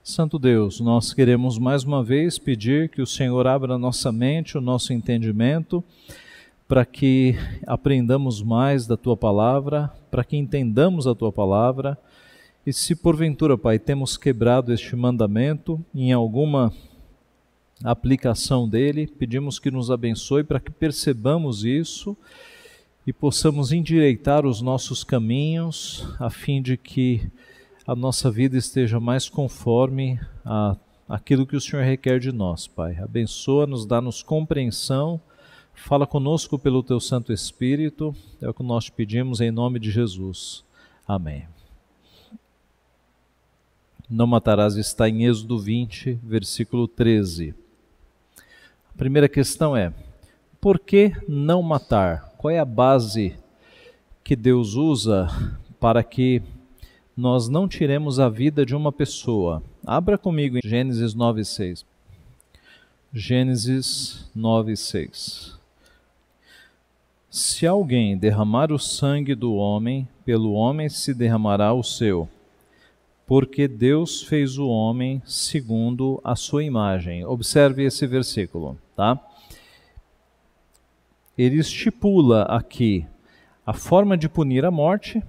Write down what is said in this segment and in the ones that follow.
Santo Deus, nós queremos mais uma vez pedir que o Senhor abra a nossa mente, o nosso entendimento, para que aprendamos mais da Tua Palavra, para que entendamos a Tua Palavra, e se porventura, Pai, temos quebrado este mandamento em alguma aplicação dele, pedimos que nos abençoe para que percebamos isso e possamos endireitar os nossos caminhos, a fim de que a nossa vida esteja mais conforme aquilo que o Senhor requer de nós, Pai. Abençoa-nos, dá-nos compreensão, fala conosco pelo Teu Santo Espírito, é o que nós te pedimos em nome de Jesus. Amém. Não matarás está em Êxodo 20, versículo 13. A primeira questão é, por que não matar? Qual é a base que Deus usa para que nós não tiremos a vida de uma pessoa? Abra comigo em Gênesis 9:6. Gênesis 9:6. Se alguém derramar o sangue do homem, pelo homem se derramará o seu, porque Deus fez o homem segundo a sua imagem. Observe esse versículo, tá? Ele estipula aqui a forma de punir a morte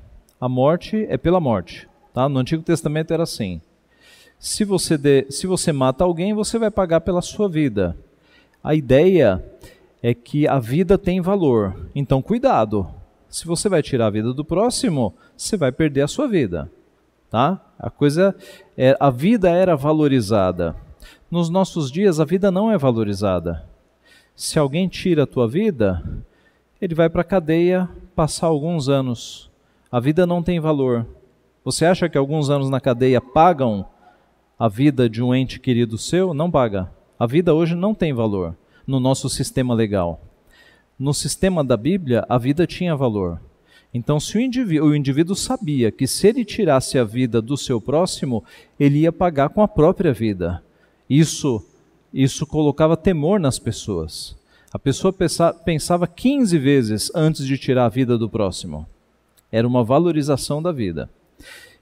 é pela morte, tá? No Antigo Testamento era assim. Se você mata alguém, você vai pagar pela sua vida. A ideia é que a vida tem valor, então cuidado. Se você vai tirar a vida do próximo, você vai perder a sua vida, tá? A vida era valorizada. Nos nossos dias, a vida não é valorizada. Se alguém tira a tua vida, ele vai para a cadeia passar alguns anos. A vida não tem valor. Você acha que alguns anos na cadeia pagam a vida de um ente querido seu? Não paga. A vida hoje não tem valor no nosso sistema legal. No sistema da Bíblia, a vida tinha valor. Então, se o indivíduo sabia que se ele tirasse a vida do seu próximo, ele ia pagar com a própria vida. Isso colocava temor nas pessoas. A pessoa pensava 15 vezes antes de tirar a vida do próximo. Era uma valorização da vida.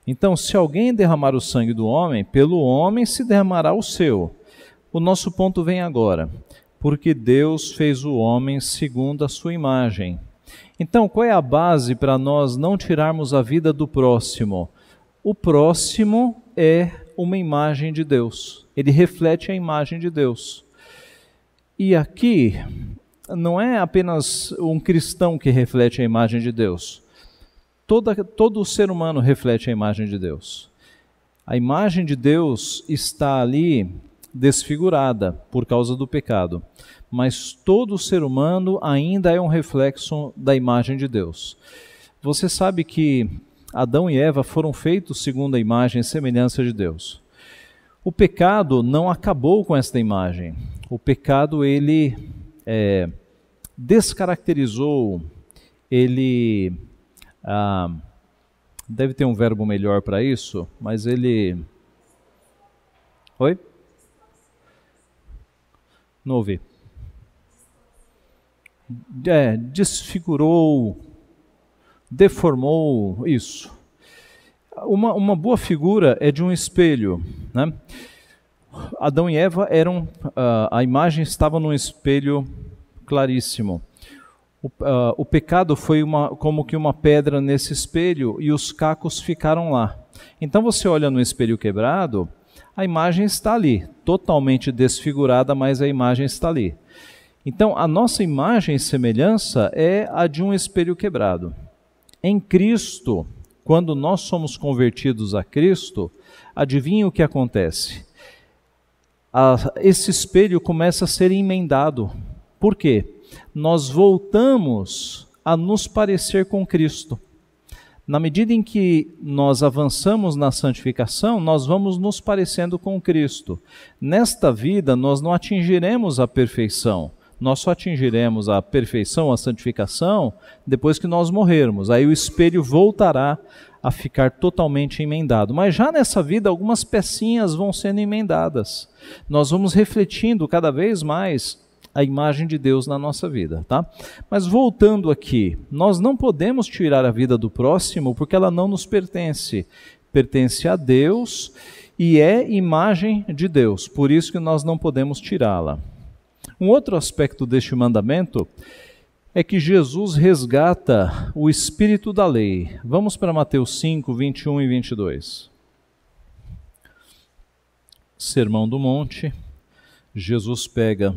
Então, se alguém derramar o sangue do homem, pelo homem se derramará o seu. O nosso ponto vem agora. Porque Deus fez o homem segundo a sua imagem. Então, qual é a base para nós não tirarmos a vida do próximo? O próximo é uma imagem de Deus. Ele reflete a imagem de Deus. E aqui, não é apenas um cristão que reflete a imagem de Deus. Todo ser humano reflete a imagem de Deus. A imagem de Deus está ali desfigurada por causa do pecado. Mas todo ser humano ainda é um reflexo da imagem de Deus. Você sabe que Adão e Eva foram feitos segundo a imagem e semelhança de Deus. O pecado não acabou com esta imagem. O pecado, ele descaracterizou, ele... deve ter um verbo melhor para isso, mas ele... Oi? Não ouvi. Desfigurou, deformou, isso. Uma boa figura é de um espelho, né? Adão e Eva a imagem estava num espelho claríssimo. O pecado foi como que uma pedra nesse espelho e os cacos ficaram lá. Então você olha no espelho quebrado, a imagem está ali, totalmente desfigurada, mas a imagem está ali. Então a nossa imagem e semelhança é a de um espelho quebrado. Em Cristo, quando nós somos convertidos a Cristo, adivinha o que acontece? Esse espelho começa a ser emendado. Por quê? Nós voltamos a nos parecer com Cristo. Na medida em que nós avançamos na santificação, nós vamos nos parecendo com Cristo. Nesta vida, nós não atingiremos a perfeição. Nós só atingiremos a perfeição, a santificação, depois que nós morrermos. Aí o espelho voltará a ficar totalmente emendado. Mas já nessa vida, algumas pecinhas vão sendo emendadas. Nós vamos refletindo cada vez mais a imagem de Deus na nossa vida, tá? Mas voltando aqui, nós não podemos tirar a vida do próximo porque ela não nos pertence. Pertence a Deus e é imagem de Deus, por isso que nós não podemos tirá-la. Um outro aspecto deste mandamento é que Jesus resgata o espírito da lei. Vamos para Mateus 5, 21 e 22. Sermão do Monte. Jesus pega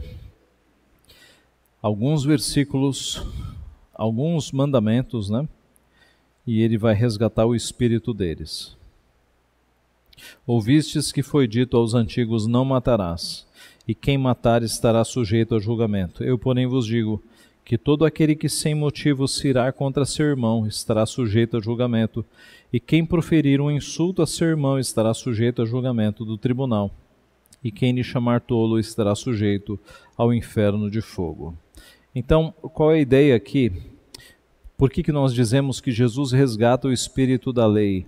alguns versículos, alguns mandamentos, né? E ele vai resgatar o espírito deles. Ouvistes que foi dito aos antigos: não matarás, e quem matar estará sujeito a julgamento. Eu, porém, vos digo que todo aquele que sem motivo se irá contra seu irmão estará sujeito a julgamento, e quem proferir um insulto a seu irmão estará sujeito a julgamento do tribunal, e quem lhe chamar tolo estará sujeito ao inferno de fogo. Então, qual é a ideia aqui? Por que nós dizemos que Jesus resgata o espírito da lei?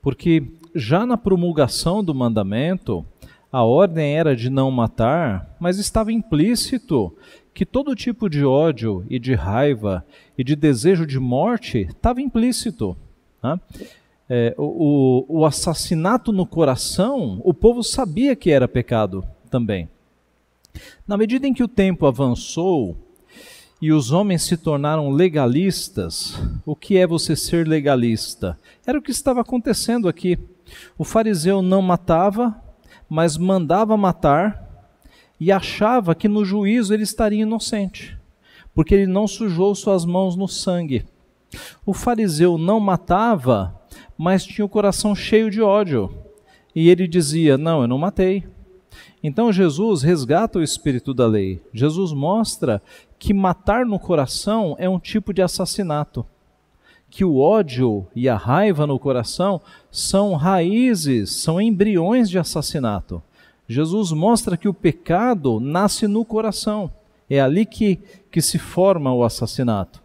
Porque já na promulgação do mandamento, a ordem era de não matar, mas estava implícito que todo tipo de ódio e de raiva e de desejo de morte estava implícito. Né? O assassinato no coração, o povo sabia que era pecado também. Na medida em que o tempo avançou e os homens se tornaram legalistas, o que é você ser legalista? Era o que estava acontecendo aqui. O fariseu não matava, mas mandava matar e achava que no juízo ele estaria inocente, porque ele não sujou suas mãos no sangue. O fariseu não matava, mas tinha o coração cheio de ódio, e ele dizia: não, eu não matei. Então Jesus resgata o espírito da lei. Jesus mostra que matar no coração é um tipo de assassinato, que o ódio e a raiva no coração são raízes, são embriões de assassinato. Jesus mostra que o pecado nasce no coração, é ali que se forma o assassinato.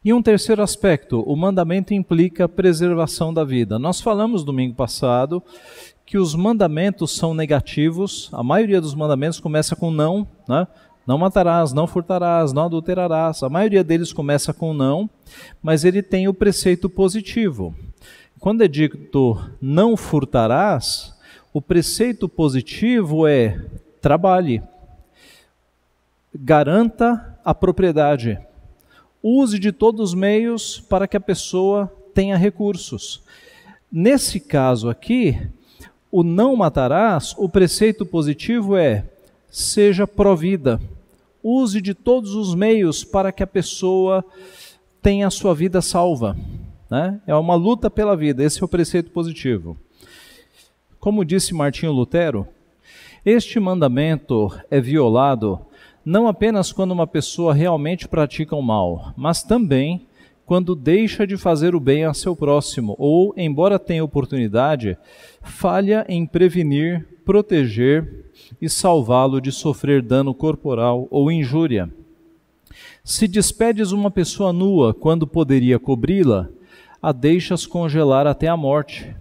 E um terceiro aspecto, o mandamento implica preservação da vida. Nós falamos domingo passado que os mandamentos são negativos, a maioria dos mandamentos começa com não, né? Não matarás, não furtarás, não adulterarás. A maioria deles começa com não, mas ele tem o preceito positivo. Quando é dito não furtarás, o preceito positivo é trabalhe, garanta a propriedade, use de todos os meios para que a pessoa tenha recursos. Nesse caso aqui, o não matarás, o preceito positivo é: seja provida, use de todos os meios para que a pessoa tenha a sua vida salva. Né? É uma luta pela vida, esse é o preceito positivo. Como disse Martinho Lutero, este mandamento é violado não apenas quando uma pessoa realmente pratica o mal, mas também quando deixa de fazer o bem a seu próximo, ou, embora tenha oportunidade, falha em prevenir, proteger e salvá-lo de sofrer dano corporal ou injúria. Se despedes uma pessoa nua quando poderia cobri-la, a deixas congelar até a morte.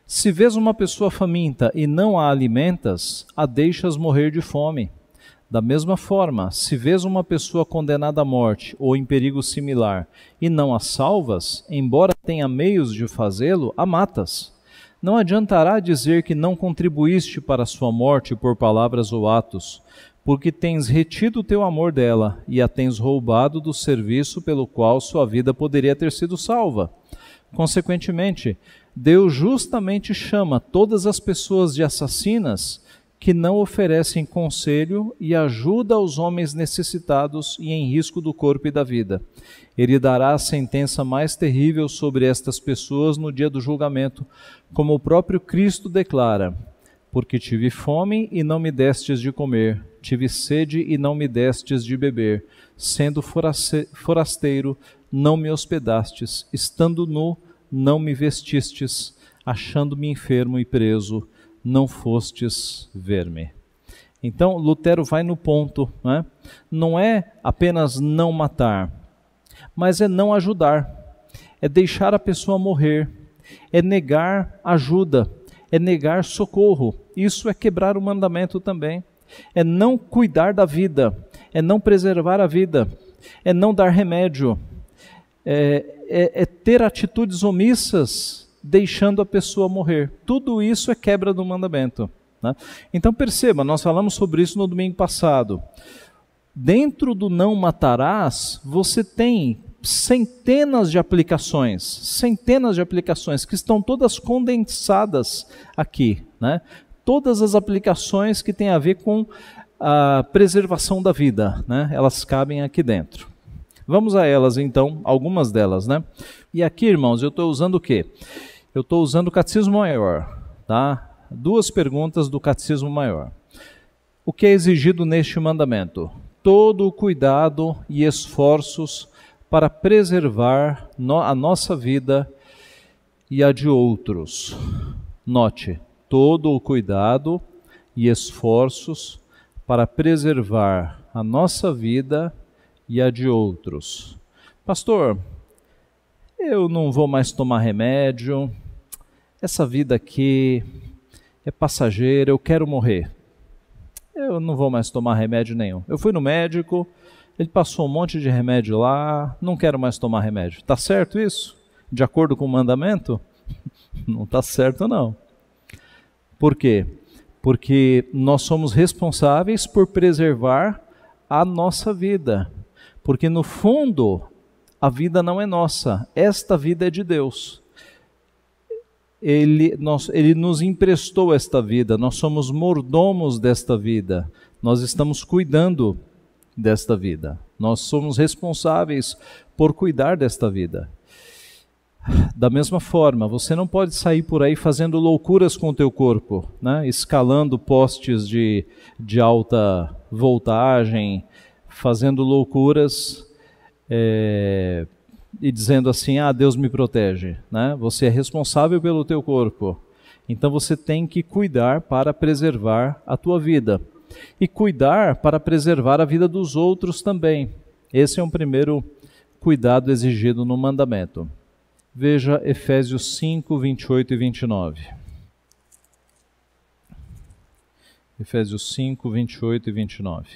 Se vês uma pessoa faminta e não a alimentas, a deixas morrer de fome. Da mesma forma, se vês uma pessoa condenada à morte ou em perigo similar e não a salvas, embora tenha meios de fazê-lo, a matas. Não adiantará dizer que não contribuíste para a sua morte por palavras ou atos, porque tens retido o teu amor dela e a tens roubado do serviço pelo qual sua vida poderia ter sido salva. Consequentemente, Deus justamente chama todas as pessoas de assassinas que não oferecem conselho e ajuda aos homens necessitados e em risco do corpo e da vida. Ele dará a sentença mais terrível sobre estas pessoas no dia do julgamento, como o próprio Cristo declara: porque tive fome e não me destes de comer, tive sede e não me destes de beber, sendo forasteiro, não me hospedastes, estando nu, não me vestistes, achando-me enfermo e preso, não fostes ver-me. Então, Lutero vai no ponto, né? Não é apenas não matar, mas é não ajudar, é deixar a pessoa morrer, é negar ajuda, é negar socorro. Isso é quebrar o mandamento também. É não cuidar da vida, é não preservar a vida, é não dar remédio, é ter atitudes omissas deixando a pessoa morrer. Tudo isso é quebra do mandamento, né? Então perceba, nós falamos sobre isso no domingo passado. Dentro do não matarás, você tem centenas de aplicações que estão todas condensadas aqui, né? Todas as aplicações que têm a ver com a preservação da vida, né? Elas cabem aqui dentro. Vamos a elas então, algumas delas, né? E aqui, irmãos, eu estou usando o quê? Eu estou usando o Catecismo Maior, tá? 2 perguntas do Catecismo Maior. O que é exigido neste mandamento? Todo o cuidado e esforços para preservar a nossa vida e a de outros. Note, todo o cuidado e esforços para preservar a nossa vida e a de outros. Pastor, eu não vou mais tomar remédio, essa vida aqui é passageira, eu quero morrer. Eu não vou mais tomar remédio nenhum. Eu fui no médico, ele passou um monte de remédio lá, não quero mais tomar remédio. Está certo isso? De acordo com o mandamento? Não está certo não. Por quê? Porque nós somos responsáveis por preservar a nossa vida. Porque no fundo, a vida não é nossa, esta vida é de Deus. Ele nos emprestou esta vida, nós somos mordomos desta vida, nós estamos cuidando desta vida, nós somos responsáveis por cuidar desta vida. Da mesma forma, você não pode sair por aí fazendo loucuras com o teu corpo, né? Escalando postes de alta voltagem, fazendo loucuras e dizendo assim, Deus me protege, né? Você é responsável pelo teu corpo, então você tem que cuidar para preservar a tua vida e cuidar para preservar a vida dos outros também. Esse é um primeiro cuidado exigido no mandamento. Veja Efésios 5, 28 e 29. Efésios 5, 28 e 29.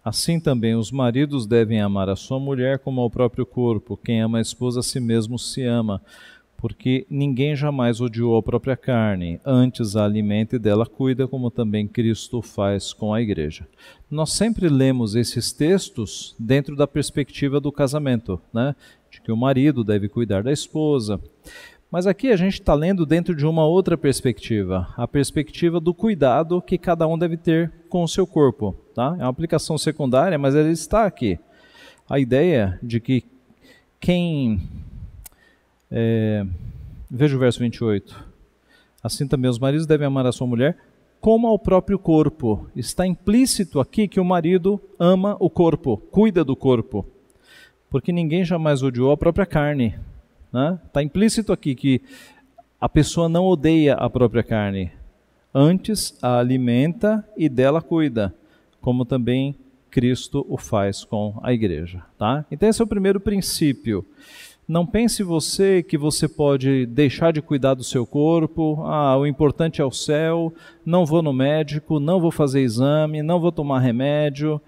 Assim também os maridos devem amar a sua mulher como ao próprio corpo. Quem ama a esposa a si mesmo se ama, porque ninguém jamais odiou a própria carne, antes a alimenta e dela cuida, como também Cristo faz com a igreja. Nós sempre lemos esses textos dentro da perspectiva do casamento, né? De que o marido deve cuidar da esposa. Mas aqui a gente está lendo dentro de uma outra perspectiva, a perspectiva do cuidado que cada um deve ter com o seu corpo. Tá? É uma aplicação secundária, mas ela está aqui. A ideia de que veja o verso 28. Assim também os maridos devem amar a sua mulher como ao próprio corpo. Está implícito aqui que o marido ama o corpo, cuida do corpo. Porque ninguém jamais odiou a própria carne. Está implícito aqui que a pessoa não odeia a própria carne. Antes a alimenta e dela cuida, como também Cristo o faz com a igreja. Tá? Então esse é o primeiro princípio. Não pense você que você pode deixar de cuidar do seu corpo, o importante é o céu, não vou no médico, não vou fazer exame, não vou tomar remédio,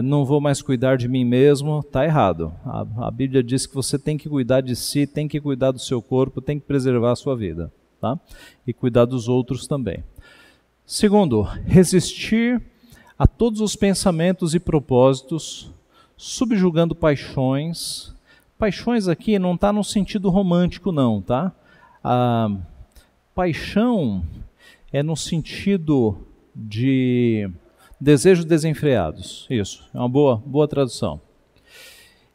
não vou mais cuidar de mim mesmo. Está errado. A Bíblia diz que você tem que cuidar de si, tem que cuidar do seu corpo, tem que preservar a sua vida, tá? E cuidar dos outros também. Segundo, resistir a todos os pensamentos e propósitos, subjugando paixões. Paixões aqui não está no sentido romântico não, tá? A paixão é no sentido de desejos desenfreados. Isso, é uma boa tradução.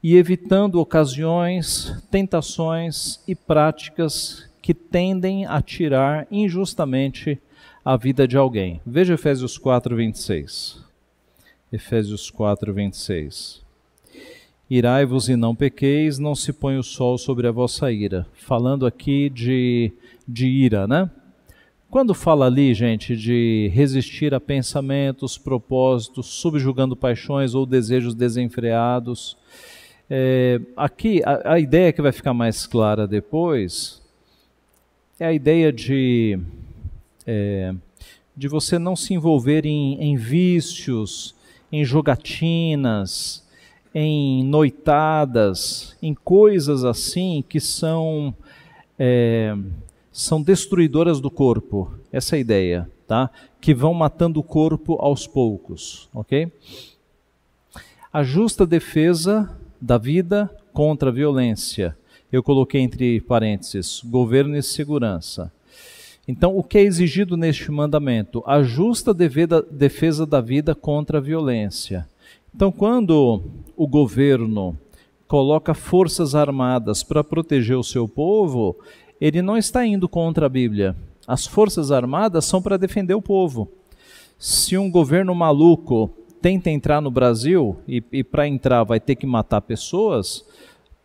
E evitando ocasiões, tentações e práticas que tendem a tirar injustamente a vida de alguém. Veja Efésios 4, 26. Efésios 4, 26. Irai-vos e não pequeis, não se põe o sol sobre a vossa ira. Falando aqui de ira, né? Quando fala ali, gente, de resistir a pensamentos, propósitos, subjugando paixões ou desejos desenfreados, aqui a ideia que vai ficar mais clara depois é a ideia de você não se envolver em vícios, em jogatinas, em noitadas, em coisas assim que são destruidoras do corpo. Essa é a ideia, tá? Que vão matando o corpo aos poucos, ok? A justa defesa da vida contra a violência. Eu coloquei entre parênteses, governo e segurança. Então, o que é exigido neste mandamento? A justa defesa da vida contra a violência. Então, quando o governo coloca forças armadas para proteger o seu povo, ele não está indo contra a Bíblia. As forças armadas são para defender o povo. Se um governo maluco tenta entrar no Brasil e para entrar vai ter que matar pessoas,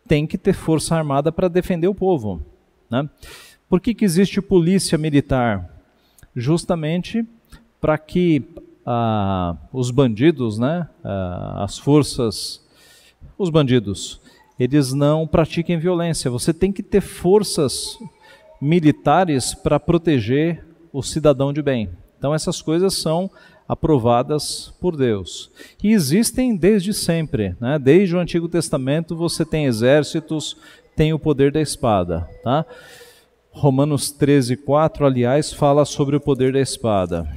tem que ter força armada para defender o povo, né? Por que existe polícia militar? Justamente para que os bandidos, né, os bandidos, eles não pratiquem violência. Você tem que ter forças militares para proteger o cidadão de bem. Então essas coisas são aprovadas por Deus. E existem desde sempre, né? Desde o Antigo Testamento você tem exércitos, tem o poder da espada, tá? Romanos 13:4, aliás, fala sobre o poder da espada.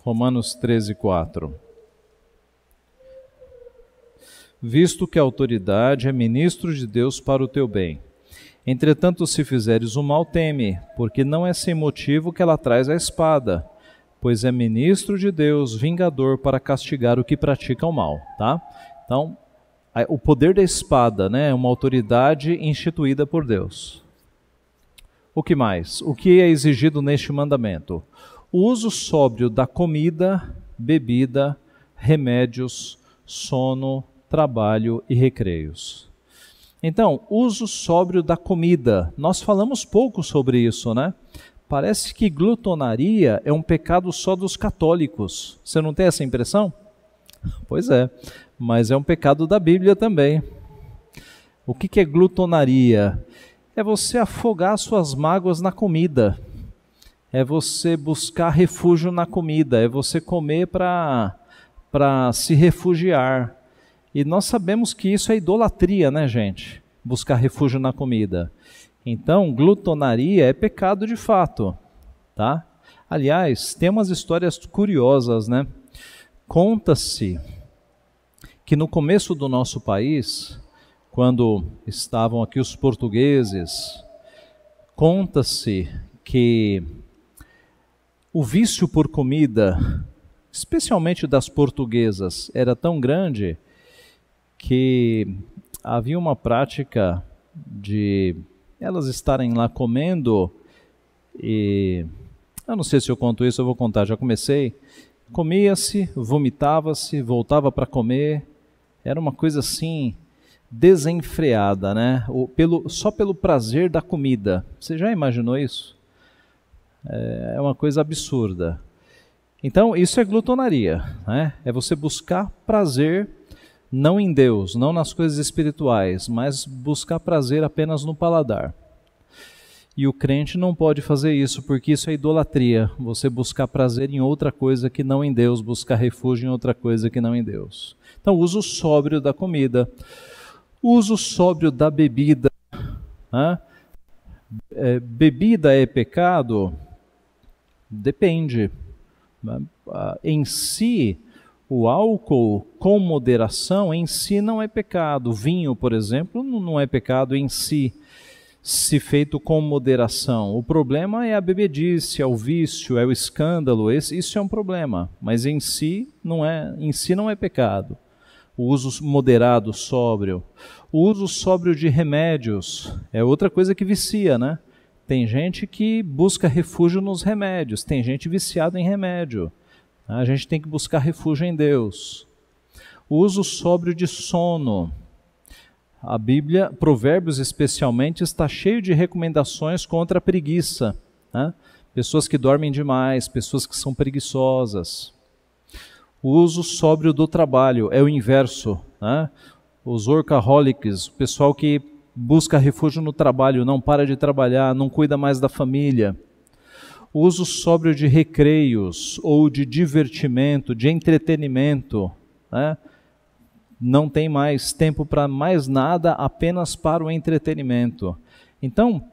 Romanos 13:4. Visto que a autoridade é ministro de Deus para o teu bem. Entretanto, se fizeres o mal, teme, porque não é sem motivo que ela traz a espada, pois é ministro de Deus, vingador para castigar o que pratica o mal, tá? Então, o poder da espada, né, é uma autoridade instituída por Deus. O que mais? O que é exigido neste mandamento? O uso sóbrio da comida, bebida, remédios, sono, trabalho e recreios. Então, uso sóbrio da comida. Nós falamos pouco sobre isso, né? Parece que glutonaria é um pecado só dos católicos. Você não tem essa impressão? Pois é, mas é um pecado da Bíblia também. O que é glutonaria? É você afogar suas mágoas na comida. É você buscar refúgio na comida. É você comer para se refugiar. E nós sabemos que isso é idolatria, né, gente? Buscar refúgio na comida. Então, glutonaria é pecado de fato, tá? Aliás, tem umas histórias curiosas, né? Conta-se que no começo do nosso país, quando estavam aqui os portugueses, conta-se que o vício por comida, especialmente das portuguesas, era tão grande que havia uma prática de elas estarem lá comendo e... Eu não sei se eu conto isso, eu vou contar, já comecei. Comia-se, vomitava-se, voltava para comer. Era uma coisa assim, desenfreada, né? Só pelo prazer da comida. Você já imaginou isso? É uma coisa absurda. Então, isso é glutonaria, né? É você buscar prazer não em Deus, não nas coisas espirituais, mas buscar prazer apenas no paladar. E o crente não pode fazer isso, porque isso é idolatria. Você buscar prazer em outra coisa que não em Deus, buscar refúgio em outra coisa que não em Deus. Então, uso sóbrio da comida, uso sóbrio da bebida. Né? Bebida é pecado? Depende. Em si, o álcool com moderação em si não é pecado. O vinho, por exemplo, não é pecado em si, se feito com moderação. O problema é a bebedice, é o vício, é o escândalo. Isso é um problema, mas em si não é pecado. O uso moderado, sóbrio. O uso sóbrio de remédios é outra coisa que vicia, né? Tem gente que busca refúgio nos remédios, tem gente viciada em remédio. A gente tem que buscar refúgio em Deus. O uso sóbrio de sono. A Bíblia, Provérbios especialmente, está cheio de recomendações contra a preguiça. Né? Pessoas que dormem demais, pessoas que são preguiçosas. O uso sóbrio do trabalho é o inverso. Né? Os workaholics, o pessoal que busca refúgio no trabalho, não para de trabalhar, não cuida mais da família. O uso sóbrio de recreios ou de divertimento, de entretenimento. né? Não tem mais tempo para mais nada, apenas para o entretenimento. Então,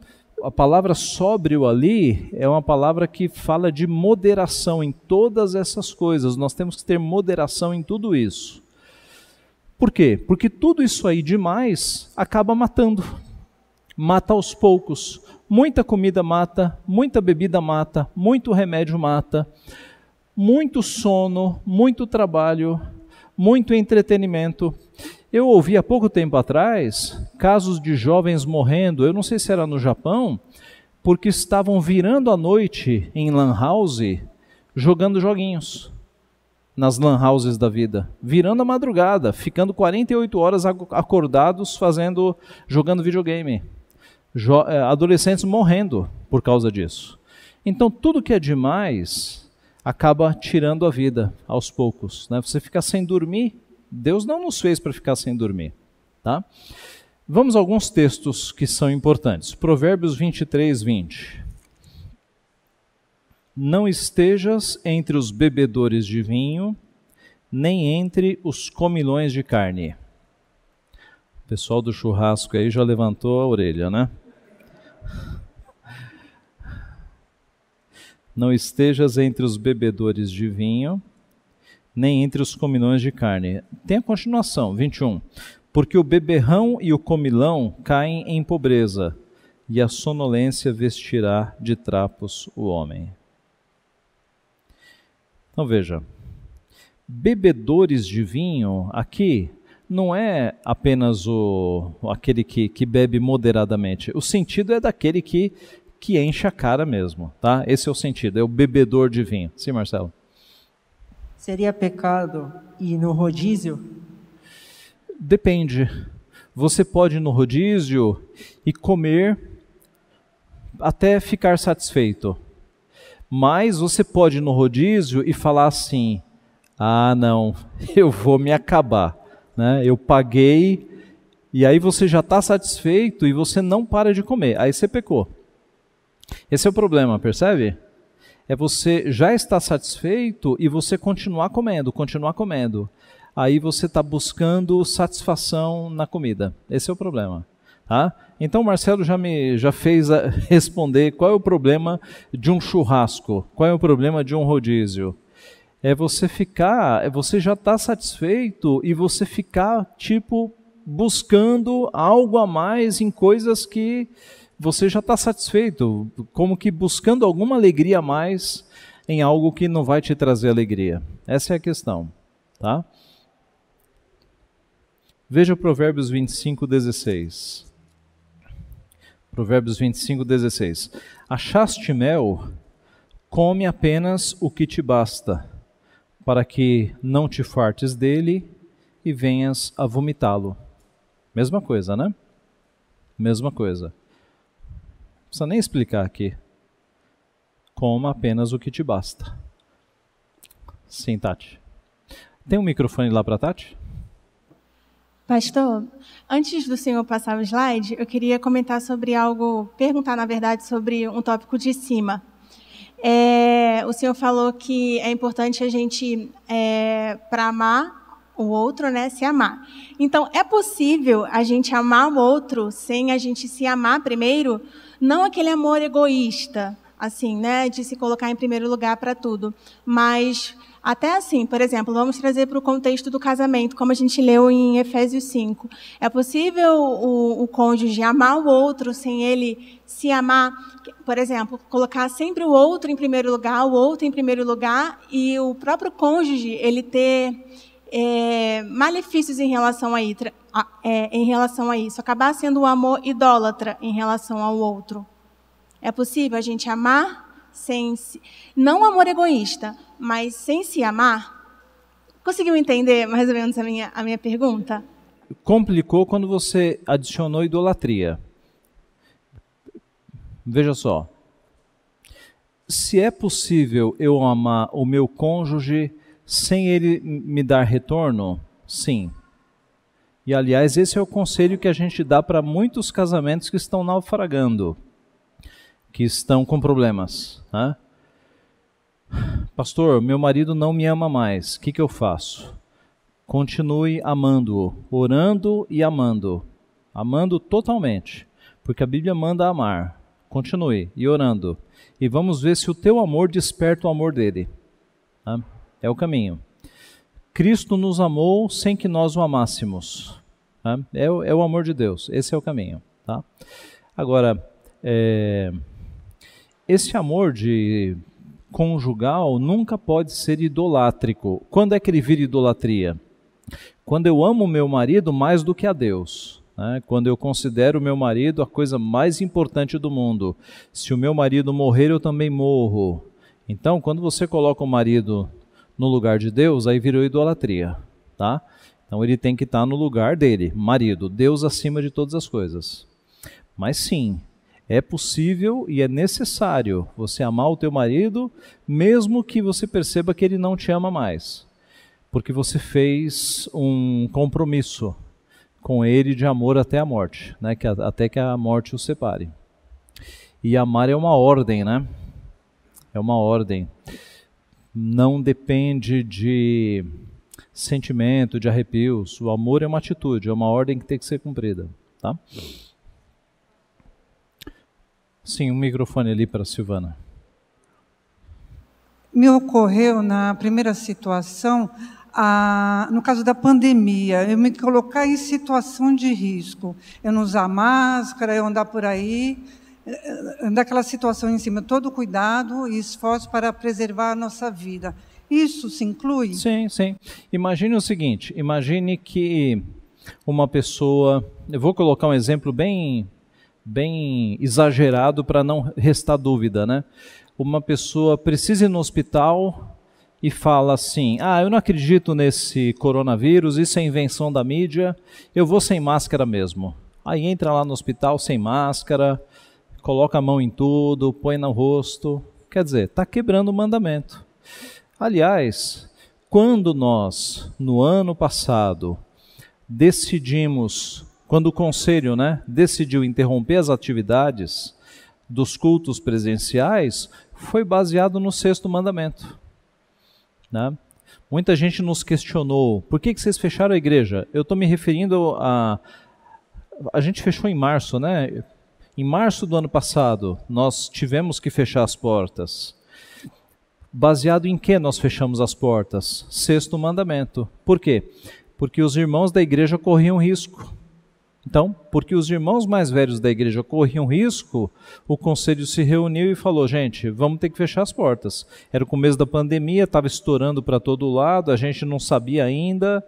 a palavra sóbrio ali é uma palavra que fala de moderação em todas essas coisas. Nós temos que ter moderação em tudo isso. Por quê? Porque tudo isso aí demais acaba matando. Mata aos poucos. Muita comida mata, muita bebida mata, muito remédio mata, muito sono, muito trabalho, muito entretenimento. Eu ouvi há pouco tempo atrás casos de jovens morrendo, eu não sei se era no Japão, porque estavam virando a noite em lan house jogando joguinhos nas lan houses da vida, virando a madrugada, ficando 48 horas acordados jogando videogame. Adolescentes morrendo por causa disso. Então tudo que é demais acaba tirando a vida aos poucos, né? Você fica sem dormir, Deus não nos fez para ficar sem dormir, tá? Vamos a alguns textos que são importantes. Provérbios 23, 20. Não estejas entre os bebedores de vinho, nem entre os comilões de carne. O pessoal do churrasco aí já levantou a orelha, né? Não estejas entre os bebedores de vinho, nem entre os comilões de carne. Tem a continuação, 21. Porque o beberrão e o comilão caem em pobreza, e a sonolência vestirá de trapos o homem. Então veja, bebedores de vinho aqui não é apenas aquele que bebe moderadamente. O sentido é daquele que enche a cara mesmo, tá? Esse é o sentido, é o bebedor de vinho. Sim, Marcelo? Seria pecado ir no rodízio? Depende. Você pode ir no rodízio e comer até ficar satisfeito. Mas você pode ir no rodízio e falar assim, ah não, eu vou me acabar, né? Eu paguei, e aí você já está satisfeito e você não para de comer, aí você pecou. Esse é o problema, percebe? É você já estar satisfeito e você continuar comendo. Aí você está buscando satisfação na comida. Esse é o problema. Tá? Então o Marcelo já fez responder qual é o problema de um churrasco, qual é o problema de um rodízio. É você já está satisfeito e você ficar buscando algo a mais em coisas que você já está satisfeito, como que buscando alguma alegria a mais em algo que não vai te trazer alegria. Essa é a questão, tá? Veja Provérbios 25, 16. Provérbios 25, 16. Achaste mel, come apenas o que te basta, para que não te fartes dele e venhas a vomitá-lo. Mesma coisa, né? Mesma coisa. Não precisa nem explicar aqui. Coma apenas o que te basta. Sim, Tati. Tem um microfone lá para Tati? Pastor, antes do senhor passar o slide, eu queria comentar sobre algo, perguntar, na verdade, sobre um tópico de cima. O senhor falou que é importante a gente, para amar o outro, né, se amar. Então, é possível a gente amar o outro sem a gente se amar primeiro? Não aquele amor egoísta, assim, né, de se colocar em primeiro lugar para tudo, mas até assim, por exemplo, vamos trazer para o contexto do casamento, como a gente leu em Efésios 5. É possível o cônjuge amar o outro sem ele se amar? Por exemplo, colocar sempre o outro em primeiro lugar, o outro em primeiro lugar, e o próprio cônjuge ele ter malefícios em relação a isso, acabar sendo um amor idólatra em relação ao outro. É possível a gente amar sem não amor egoísta, mas sem se amar? Conseguiu entender mais ou menos a minha pergunta? Complicou quando você adicionou idolatria. Veja só. Se é possível eu amar o meu cônjuge sem ele me dar retorno, sim. E aliás, esse é o conselho que a gente dá para muitos casamentos que estão naufragando, que estão com problemas, né? Pastor, meu marido não me ama mais, o que eu faço? continue amando-o, orando e amando. Amando totalmente, porque a Bíblia manda amar. Continue e orando. E vamos ver se o teu amor desperta o amor dele. Tá? É o caminho. Cristo nos amou sem que nós o amássemos. Tá? É o amor de Deus. Esse é o caminho. Tá? Agora, esse amor de conjugal nunca pode ser idolátrico. Quando é que ele vira idolatria? Quando eu amo meu marido mais do que a Deus. Né? Quando eu considero o meu marido a coisa mais importante do mundo. Se o meu marido morrer, eu também morro. Então, quando você coloca o marido no lugar de Deus, aí virou idolatria. Tá? Então ele tem que estar no lugar dele, marido, Deus acima de todas as coisas. Mas sim, é possível e é necessário você amar o teu marido, mesmo que você perceba que ele não te ama mais. Porque você fez um compromisso com ele de amor até a morte, né? Até que a morte o separe. E amar é uma ordem, né? É uma ordem. Não depende de sentimento, de arrepios. O amor é uma atitude, é uma ordem que tem que ser cumprida. Tá? Sim, um microfone ali para a Silvana. Me ocorreu na primeira situação, no caso da pandemia, eu me colocar em situação de risco. Eu não usar máscara, eu andar por aí, daquela situação em cima, todo cuidado e esforço para preservar a nossa vida. Isso se inclui? Sim, sim. Imagine o seguinte, imagine que uma pessoa, eu vou colocar um exemplo bem exagerado para não restar dúvida, né? Uma pessoa precisa ir no hospital e fala assim, eu não acredito nesse coronavírus, isso é invenção da mídia, eu vou sem máscara mesmo. Aí entra lá no hospital sem máscara, coloca a mão em tudo, põe no rosto, quer dizer, está quebrando o mandamento. Aliás, quando nós, no ano passado, decidimos, quando o conselho, decidiu interromper as atividades dos cultos presenciais, foi baseado no 6º mandamento. Né? Muita gente nos questionou, por que vocês fecharam a igreja? Eu estou me referindo a gente fechou em março, né? Em março do ano passado, nós tivemos que fechar as portas. Baseado em que nós fechamos as portas? 6º mandamento. Por quê? Porque os irmãos da igreja corriam risco. Então, porque os irmãos mais velhos da igreja corriam risco, o conselho se reuniu e falou, gente, vamos ter que fechar as portas. Era o começo da pandemia, estava estourando para todo lado, a gente não sabia ainda.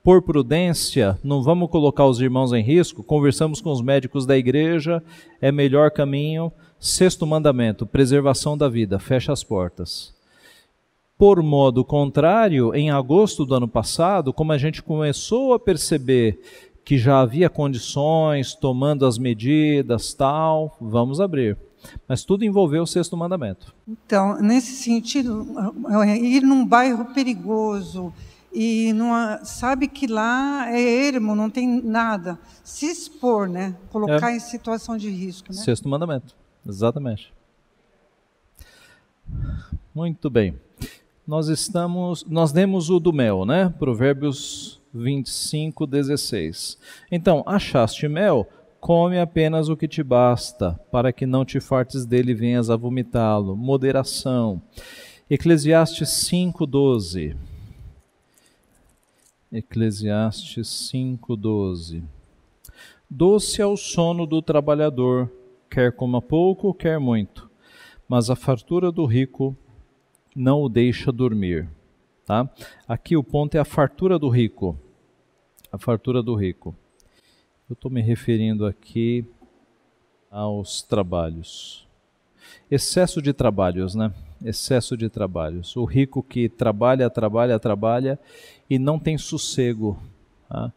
Por prudência, não vamos colocar os irmãos em risco, conversamos com os médicos da igreja, é melhor caminho. 6º mandamento, preservação da vida, fecha as portas. Por modo contrário, em agosto do ano passado, como a gente começou a perceber que já havia condições, tomando as medidas, tal, vamos abrir. Mas tudo envolveu o 6º mandamento. Então, nesse sentido, ir num bairro perigoso e sabe que lá é ermo, não tem nada, se expor, né? Colocar em situação de risco. Né? 6º mandamento, exatamente. Muito bem. Nós demos o do mel, né? Provérbios 25:16. Então, achaste mel, come apenas o que te basta, para que não te fartes dele e venhas a vomitá-lo. Moderação. Eclesiastes 5:12. Eclesiastes 5:12. Doce é o sono do trabalhador, quer coma pouco, quer muito, mas a fartura do rico não o deixa dormir. Tá? Aqui o ponto é a fartura do rico. A fartura do rico. Eu estou me referindo aqui aos trabalhos. Excesso de trabalhos, né? Excesso de trabalhos. O rico que trabalha e não tem sossego. Tá?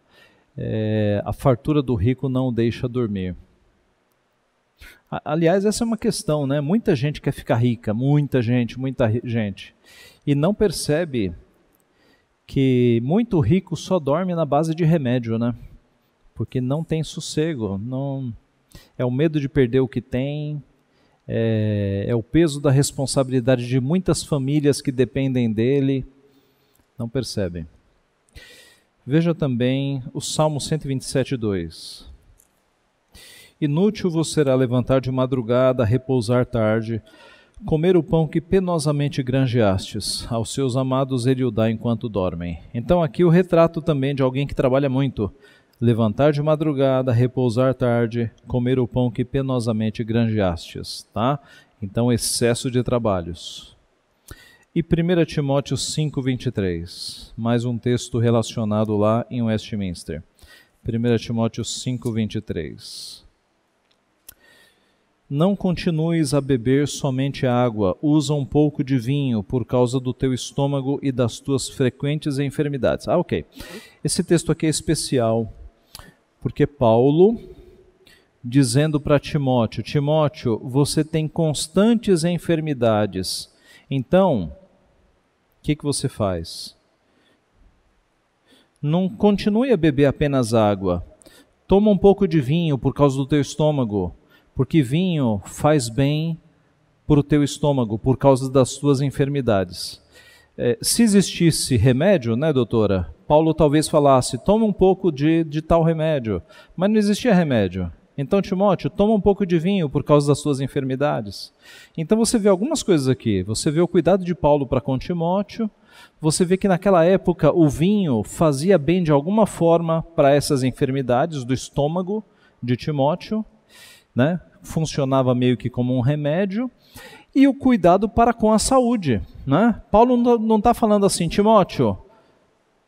A fartura do rico não o deixa dormir. Aliás, essa é uma questão, né? Muita gente quer ficar rica, muita gente. E não percebe que muito rico só dorme na base de remédio, né? Porque não tem sossego, é o medo de perder o que tem, é o peso da responsabilidade de muitas famílias que dependem dele, não percebem. Veja também o Salmo 127:2. Inútil vos será levantar de madrugada, repousar tarde, comer o pão que penosamente granjeastes, aos seus amados ele o dá enquanto dormem. Então aqui o retrato também de alguém que trabalha muito. Levantar de madrugada, repousar tarde, comer o pão que penosamente granjeastes, tá? Então excesso de trabalhos. E 1 Timóteo 5:23, mais um texto relacionado lá em Westminster. 1 Timóteo 5:23. Não continues a beber somente água, usa um pouco de vinho por causa do teu estômago e das tuas frequentes enfermidades. Ok. Esse texto aqui é especial, porque Paulo, dizendo para Timóteo, Timóteo, você tem constantes enfermidades. Então, o que você faz? Não continue a beber apenas água. Toma um pouco de vinho por causa do teu estômago. Porque vinho faz bem para o teu estômago, por causa das tuas enfermidades. Se existisse remédio, né, doutora? Paulo talvez falasse, toma um pouco de tal remédio. Mas não existia remédio. Então, Timóteo, toma um pouco de vinho por causa das tuas enfermidades. Então você vê algumas coisas aqui. Você vê o cuidado de Paulo para com Timóteo. Você vê que naquela época o vinho fazia bem de alguma forma para essas enfermidades do estômago de Timóteo. Né? Funcionava meio que como um remédio, e o cuidado para com a saúde. Né? Paulo não está falando assim, Timóteo,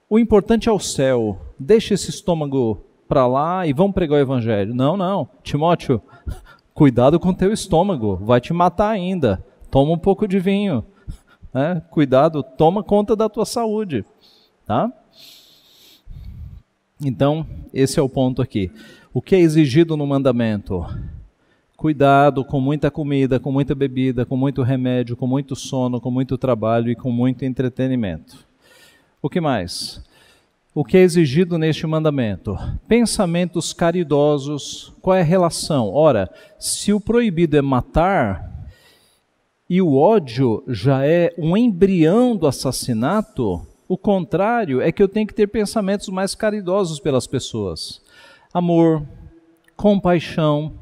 o importante é o céu, deixa esse estômago para lá e vamos pregar o evangelho. Não, Timóteo, cuidado com o teu estômago, vai te matar ainda, toma um pouco de vinho, né? Cuidado, toma conta da tua saúde. Tá? Então, esse é o ponto aqui. O que é exigido no mandamento? Cuidado com muita comida, com muita bebida, com muito remédio, com muito sono, com muito trabalho e com muito entretenimento. O que mais? O que é exigido neste mandamento? Pensamentos caridosos. Qual é a relação? Ora, se o proibido é matar e o ódio já é um embrião do assassinato, o contrário é que eu tenho que ter pensamentos mais caridosos pelas pessoas. Amor, compaixão,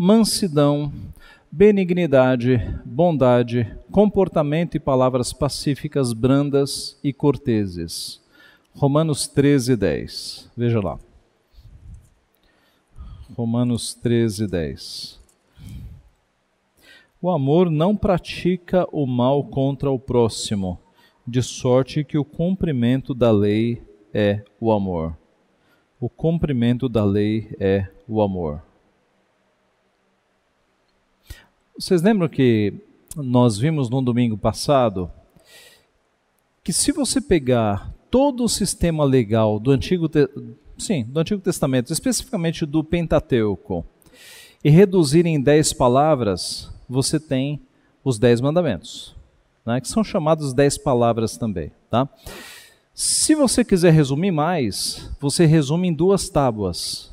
mansidão, benignidade, bondade, comportamento e palavras pacíficas, brandas e corteses. Romanos 13:10. Veja lá. Romanos 13:10. O amor não pratica o mal contra o próximo, de sorte que o cumprimento da lei é o amor. O cumprimento da lei é o amor. Vocês lembram que nós vimos no domingo passado que se você pegar todo o sistema legal do Antigo Testamento, especificamente do Pentateuco, e reduzir em 10 palavras, você tem os 10 mandamentos, né, que são chamados 10 palavras também. Tá? Se você quiser resumir mais, você resume em 2 tábuas.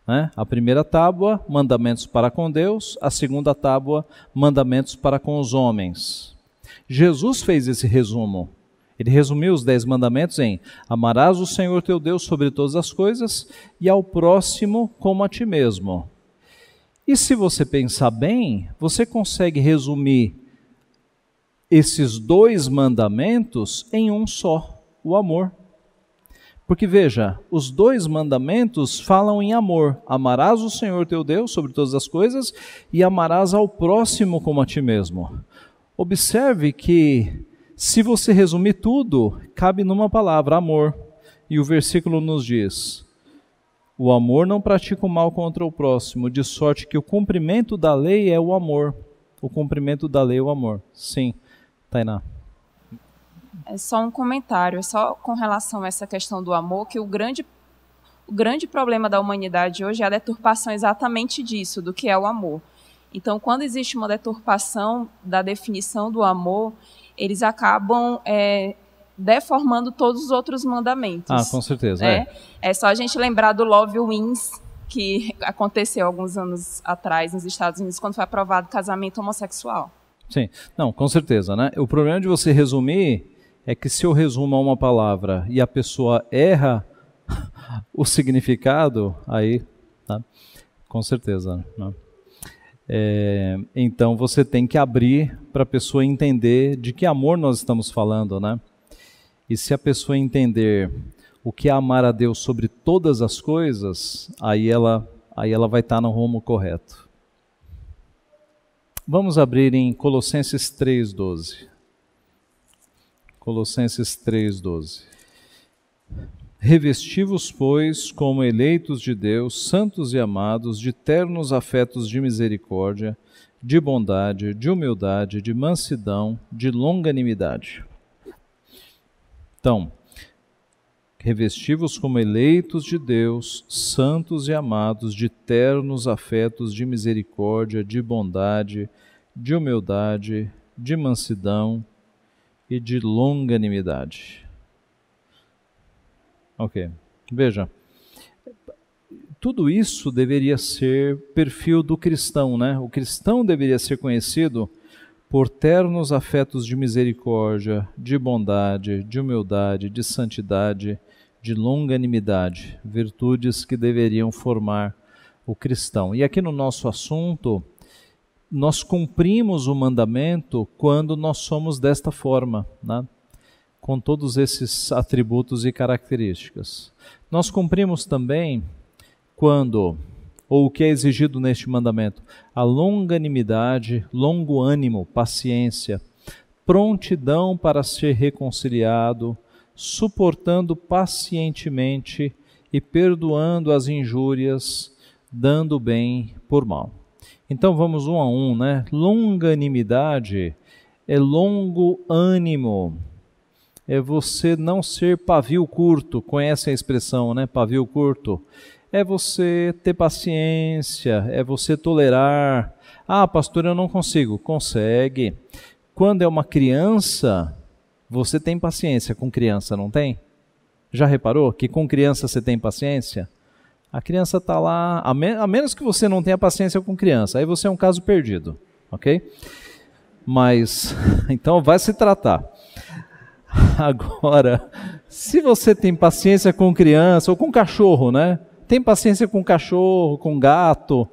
Né? A primeira tábua, mandamentos para com Deus. A segunda tábua, mandamentos para com os homens. Jesus fez esse resumo. Ele resumiu os 10 mandamentos em: amarás o Senhor teu Deus sobre todas as coisas e ao próximo como a ti mesmo. E se você pensar bem, você consegue resumir esses 2 mandamentos em um só, o amor. Porque veja, os 2 mandamentos falam em amor. Amarás o Senhor teu Deus sobre todas as coisas e amarás ao próximo como a ti mesmo. Observe que, se você resumir tudo, cabe numa palavra, amor. E o versículo nos diz: o amor não pratica o mal contra o próximo, de sorte que o cumprimento da lei é o amor. O cumprimento da lei é o amor. Sim, Tainá. É só um comentário, só com relação a essa questão do amor, que o grande problema da humanidade hoje é a deturpação exatamente disso, do que é o amor. Então, quando existe uma deturpação da definição do amor, eles acabam deformando todos os outros mandamentos. Ah, com certeza. É só a gente lembrar do Love Wins, que aconteceu alguns anos atrás nos Estados Unidos, quando foi aprovado o casamento homossexual. Sim, não, com certeza, né? O problema de você resumir é que se eu resumo a uma palavra e a pessoa erra o significado, aí, tá? Com certeza, né? Então você tem que abrir para a pessoa entender de que amor nós estamos falando, né? E se a pessoa entender o que é amar a Deus sobre todas as coisas, aí ela vai estar no rumo correto. Vamos abrir em Colossenses 3:12. Colossenses 3:12. Revesti-vos, pois, como eleitos de Deus, santos e amados, de ternos afetos de misericórdia, de bondade, de humildade, de mansidão, de longanimidade. Então, revesti-vos como eleitos de Deus, santos e amados, de ternos afetos de misericórdia, de bondade, de humildade, de mansidão e de longanimidade. Ok, veja, tudo isso deveria ser perfil do cristão, né? O cristão deveria ser conhecido por ternos afetos de misericórdia, de bondade, de humildade, de santidade, de longanimidade, virtudes que deveriam formar o cristão. E aqui no nosso assunto, nós cumprimos o mandamento quando nós somos desta forma, né? Com todos esses atributos e características. Nós cumprimos também quando, ou o que é exigido neste mandamento, a longanimidade, longo ânimo, paciência, prontidão para ser reconciliado, suportando pacientemente e perdoando as injúrias, dando bem por mal. Então vamos um a um, né? Longanimidade é longo ânimo. É você não ser pavio curto, conhece a expressão, né? Pavio curto. É você ter paciência, é você tolerar. Ah, pastor, eu não consigo. Consegue. Quando é uma criança, você tem paciência com criança, não tem? Já reparou que com criança você tem paciência? A criança está lá, a menos que você não tenha paciência com criança, aí você é um caso perdido, ok? Mas, então vai se tratar. Agora, se você tem paciência com criança ou com cachorro, né? Tem paciência com cachorro, com gato.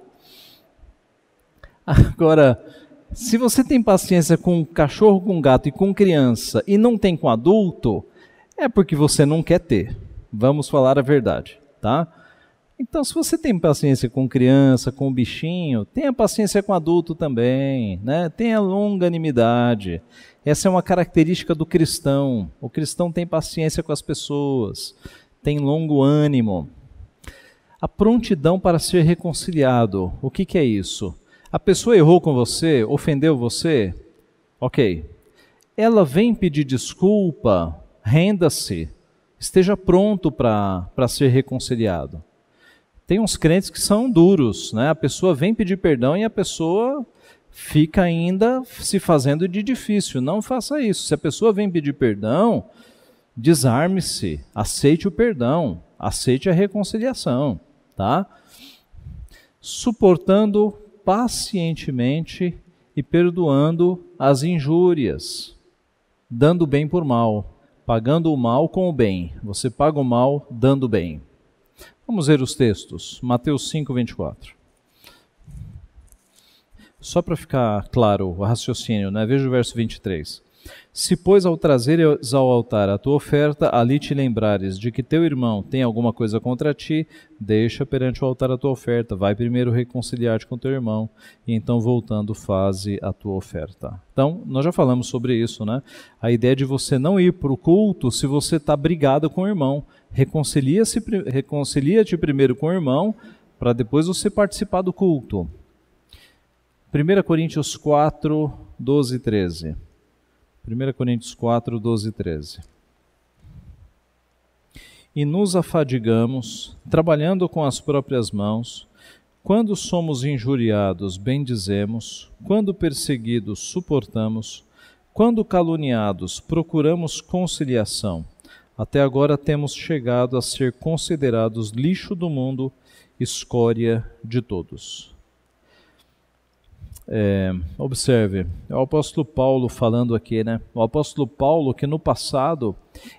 Agora, se você tem paciência com cachorro, com gato e com criança e não tem com adulto, é porque você não quer ter. Vamos falar a verdade, tá? Então, se você tem paciência com criança, com bichinho, tenha paciência com adulto também, né? Tenha longanimidade. Essa é uma característica do cristão. O cristão tem paciência com as pessoas, tem longo ânimo. A prontidão para ser reconciliado. O que é isso? A pessoa errou com você, ofendeu você? Ok. Ela vem pedir desculpa, renda-se, esteja pronto para ser reconciliado. Tem uns crentes que são duros, né? A pessoa vem pedir perdão e a pessoa fica ainda se fazendo de difícil. Não faça isso. Se a pessoa vem pedir perdão, desarme-se, aceite o perdão, aceite a reconciliação, tá? Suportando pacientemente e perdoando as injúrias, dando bem por mal, pagando o mal com o bem. Você paga o mal dando bem. Vamos ver os textos. Mateus 5, 24. Só para ficar claro o raciocínio, né? Veja o verso 23. Se, pois, ao trazeres ao altar a tua oferta, ali te lembrares de que teu irmão tem alguma coisa contra ti, deixa perante o altar a tua oferta, vai primeiro reconciliar-te com teu irmão, e então, voltando, faze a tua oferta. Então, nós já falamos sobre isso, né? A ideia de você não ir para o culto se você está brigado com o irmão. Reconcilia-te primeiro com o irmão, para depois você participar do culto. 1 Coríntios 4, 12 e 13. 1 Coríntios 4, 12 e 13. E nos afadigamos, trabalhando com as próprias mãos, quando somos injuriados, bendizemos, quando perseguidos, suportamos, quando caluniados, procuramos conciliação. Até agora temos chegado a ser considerados lixo do mundo, escória de todos. Observe, é o apóstolo Paulo falando aqui, né? O apóstolo Paulo, que no passado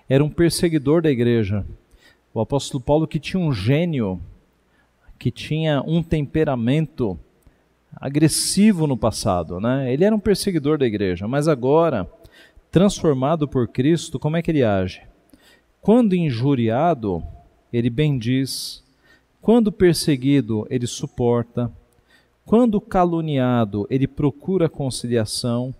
era um perseguidor da igreja, O apóstolo Paulo, que tinha um gênio, que tinha um temperamento agressivo no passado, né? Ele era um perseguidor da igreja, mas agora, transformado por Cristo, como é que ele age? Quando injuriado, ele bendiz. Quando perseguido, ele suporta. Quando caluniado, ele procura conciliação.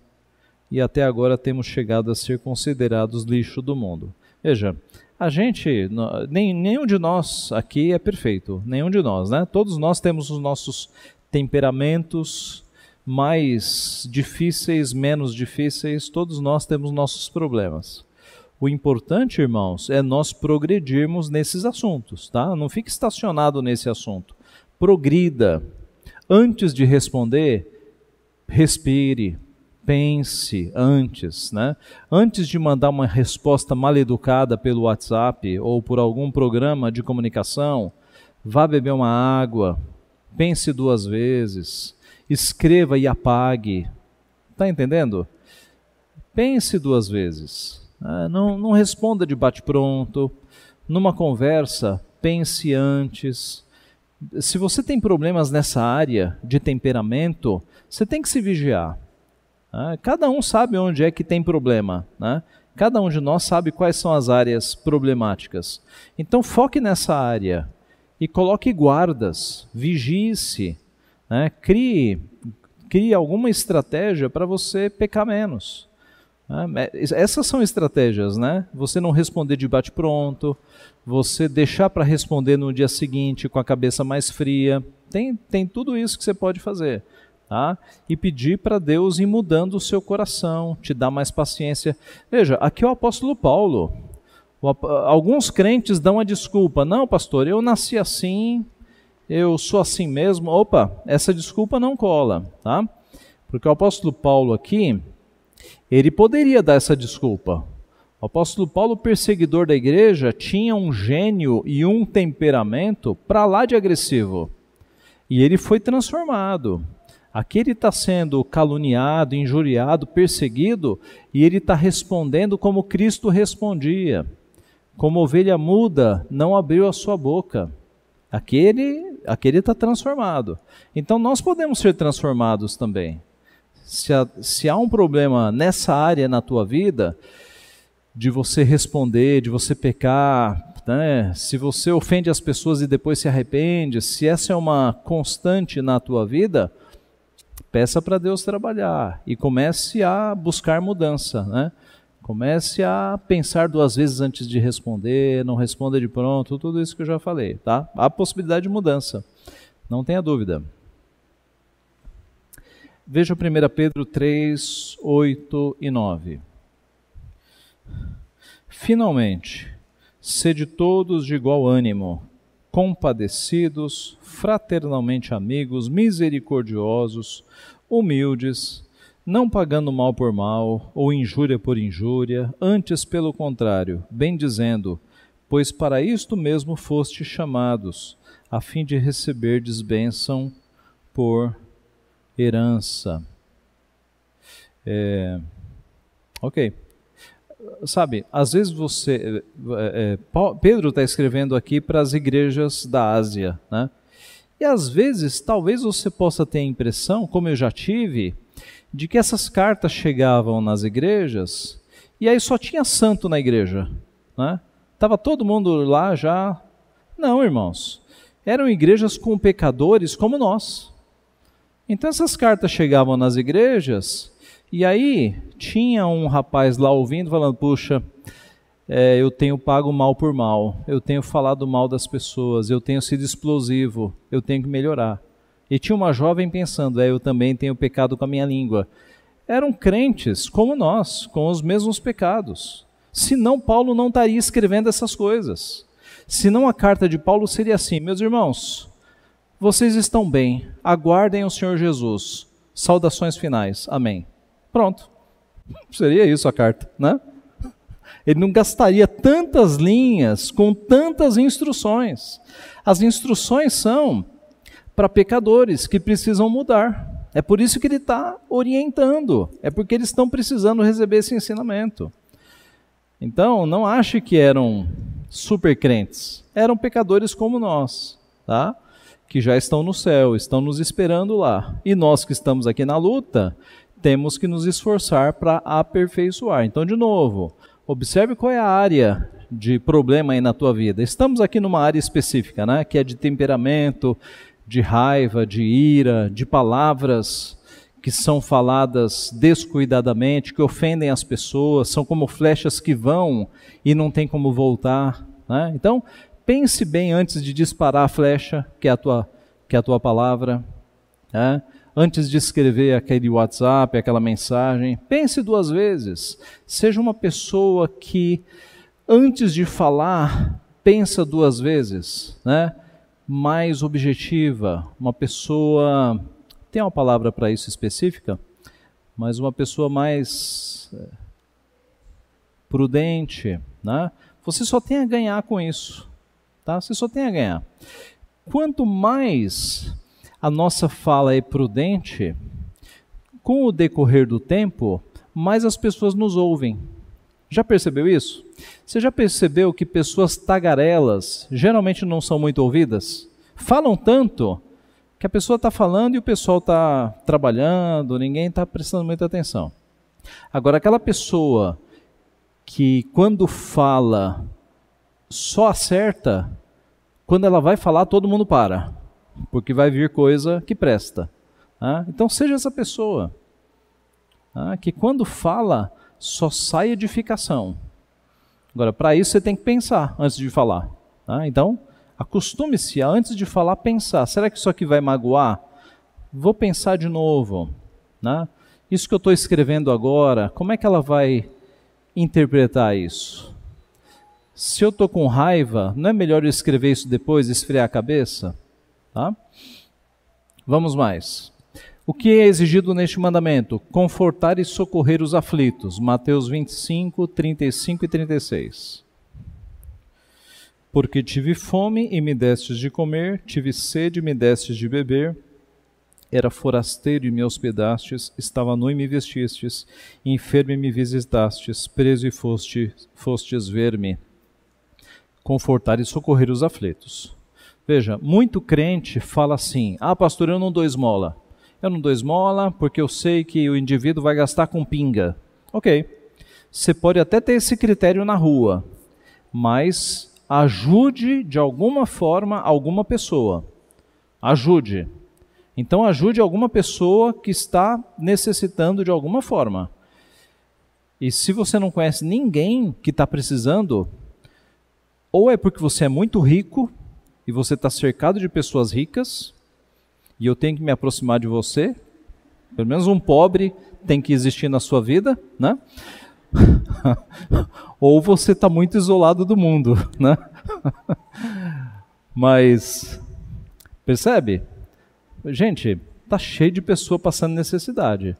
E até agora temos chegado a ser considerados lixo do mundo. Veja, a gente, nenhum de nós aqui é perfeito, nenhum de nós, né? Todos nós temos os nossos temperamentos mais difíceis, menos difíceis, todos nós temos nossos problemas. O importante, irmãos, é nós progredirmos nesses assuntos, tá? Não fique estacionado nesse assunto. Progrida. Antes de responder, respire. Pense antes, né? Antes de mandar uma resposta mal educada pelo WhatsApp ou por algum programa de comunicação, vá beber uma água, pense 2 vezes, escreva e apague. Está entendendo? Pense 2 vezes. Não responda de bate-pronto. Numa conversa, pense antes. Se você tem problemas nessa área de temperamento, você tem que se vigiar. Cada um sabe onde é que tem problema, né? Cada um de nós sabe quais são as áreas problemáticas. Então foque nessa área e coloque guardas, vigie-se, né? Crie alguma estratégia para você pecar menos. Essas são estratégias, né? Você não responder de bate-pronto, você deixar para responder no dia seguinte com a cabeça mais fria. Tem tudo isso que você pode fazer. Tá? E pedir para Deus ir mudando o seu coração, te dar mais paciência. Veja, aqui é o apóstolo Paulo. Alguns crentes dão a desculpa: não, pastor, eu nasci assim, eu sou assim mesmo. Opa, essa desculpa não cola, tá? Porque o apóstolo Paulo aqui, ele poderia dar essa desculpa. O apóstolo Paulo, perseguidor da igreja, tinha um gênio e um temperamento para lá de agressivo. E ele foi transformado. Aqui ele está sendo caluniado, injuriado, perseguido, e ele está respondendo como Cristo respondia. Como ovelha muda, não abriu a sua boca. Aqui ele está transformado. Então nós podemos ser transformados também. Se há um problema nessa área na tua vida, de você responder, de você pecar, né? Se você ofende as pessoas e depois se arrepende, se essa é uma constante na tua vida, peça para Deus trabalhar e comece a buscar mudança, né? Comece a pensar 2 vezes antes de responder, não responda de pronto, tudo isso que eu já falei, tá? Há possibilidade de mudança, não tenha dúvida. Veja 1 Pedro 3, 8 e 9. Finalmente, sede todos de igual ânimo, compadecidos, fraternalmente amigos, misericordiosos, humildes, não pagando mal por mal, ou injúria por injúria, antes pelo contrário, bendizendo, pois para isto mesmo fostes chamados, a fim de receberdes bênção por herança. Ok. Sabe, às vezes Pedro está escrevendo aqui para as igrejas da Ásia, né? E às vezes, talvez você possa ter a impressão, como eu já tive, de que essas cartas chegavam nas igrejas e aí só tinha santo na igreja, né? Estava todo mundo lá já. Não, irmãos, eram igrejas com pecadores como nós. Então essas cartas chegavam nas igrejas e aí tinha um rapaz lá ouvindo, falando: puxa, eu tenho pago mal por mal, eu tenho falado mal das pessoas, eu tenho sido explosivo, eu tenho que melhorar. E tinha uma jovem pensando: eu também tenho pecado com a minha língua. Eram crentes como nós, com os mesmos pecados. Senão Paulo não estaria escrevendo essas coisas. Senão a carta de Paulo seria assim: meus irmãos, vocês estão bem, aguardem o Senhor Jesus. Saudações finais. Amém. Pronto. Seria isso a carta, né? Ele não gastaria tantas linhas com tantas instruções. As instruções são para pecadores que precisam mudar. É por isso que ele está orientando. É porque eles estão precisando receber esse ensinamento. Então, não ache que eram super crentes, eram pecadores como nós, tá? Que já estão no céu, estão nos esperando lá. E nós que estamos aqui na luta, temos que nos esforçar para aperfeiçoar. Então, de novo, observe qual é a área de problema aí na tua vida. Estamos aqui numa área específica, né? Que é de temperamento, de raiva, de ira, de palavras que são faladas descuidadamente, que ofendem as pessoas, são como flechas que vão e não tem como voltar, né? Então, pense bem antes de disparar a flecha, que é a tua palavra, né? Antes de escrever aquele WhatsApp, aquela mensagem, pense 2 vezes. Seja uma pessoa que, antes de falar, pensa 2 vezes, né? Mais objetiva, uma pessoa, tem uma palavra para isso específica, mas uma pessoa mais prudente, né? Você só tem a ganhar com isso, tá? Você só tem a ganhar. Quanto mais a nossa fala é prudente, com o decorrer do tempo, mais as pessoas nos ouvem. Já percebeu isso? Você já percebeu que pessoas tagarelas geralmente não são muito ouvidas? Falam tanto que a pessoa está falando e o pessoal está trabalhando, ninguém está prestando muita atenção. Agora, aquela pessoa que quando fala só acerta, quando ela vai falar todo mundo para, porque vai vir coisa que presta. Então seja essa pessoa que quando fala só sai edificação. Agora, para isso você tem que pensar antes de falar. Então, acostume-se a, antes de falar, pensar. Será que isso aqui vai magoar? Vou pensar de novo. Isso que eu estou escrevendo agora, como é que ela vai interpretar isso? Se eu estou com raiva, não é melhor eu escrever isso depois, esfriar a cabeça? Vamos mais. O que é exigido neste mandamento? Confortar e socorrer os aflitos. Mateus 25, 35 e 36. Porque tive fome e me destes de comer, tive sede e me destes de beber, era forasteiro e me hospedastes, estava nu e me vestistes, enfermo e me visitastes, preso e fostes ver-me. Confortar e socorrer os aflitos. Veja, muito crente fala assim: pastor, eu não dou esmola. Eu não dou esmola porque eu sei que o indivíduo vai gastar com pinga. Ok, você pode até ter esse critério na rua, mas ajude de alguma forma alguma pessoa. Ajude. Então ajude alguma pessoa que está necessitando de alguma forma. E se você não conhece ninguém que está precisando, ou é porque você é muito rico e você está cercado de pessoas ricas, e eu tenho que me aproximar de você, pelo menos um pobre tem que existir na sua vida, né? Ou você está muito isolado do mundo, né? Mas, percebe? Gente, está cheio de pessoa passando necessidade.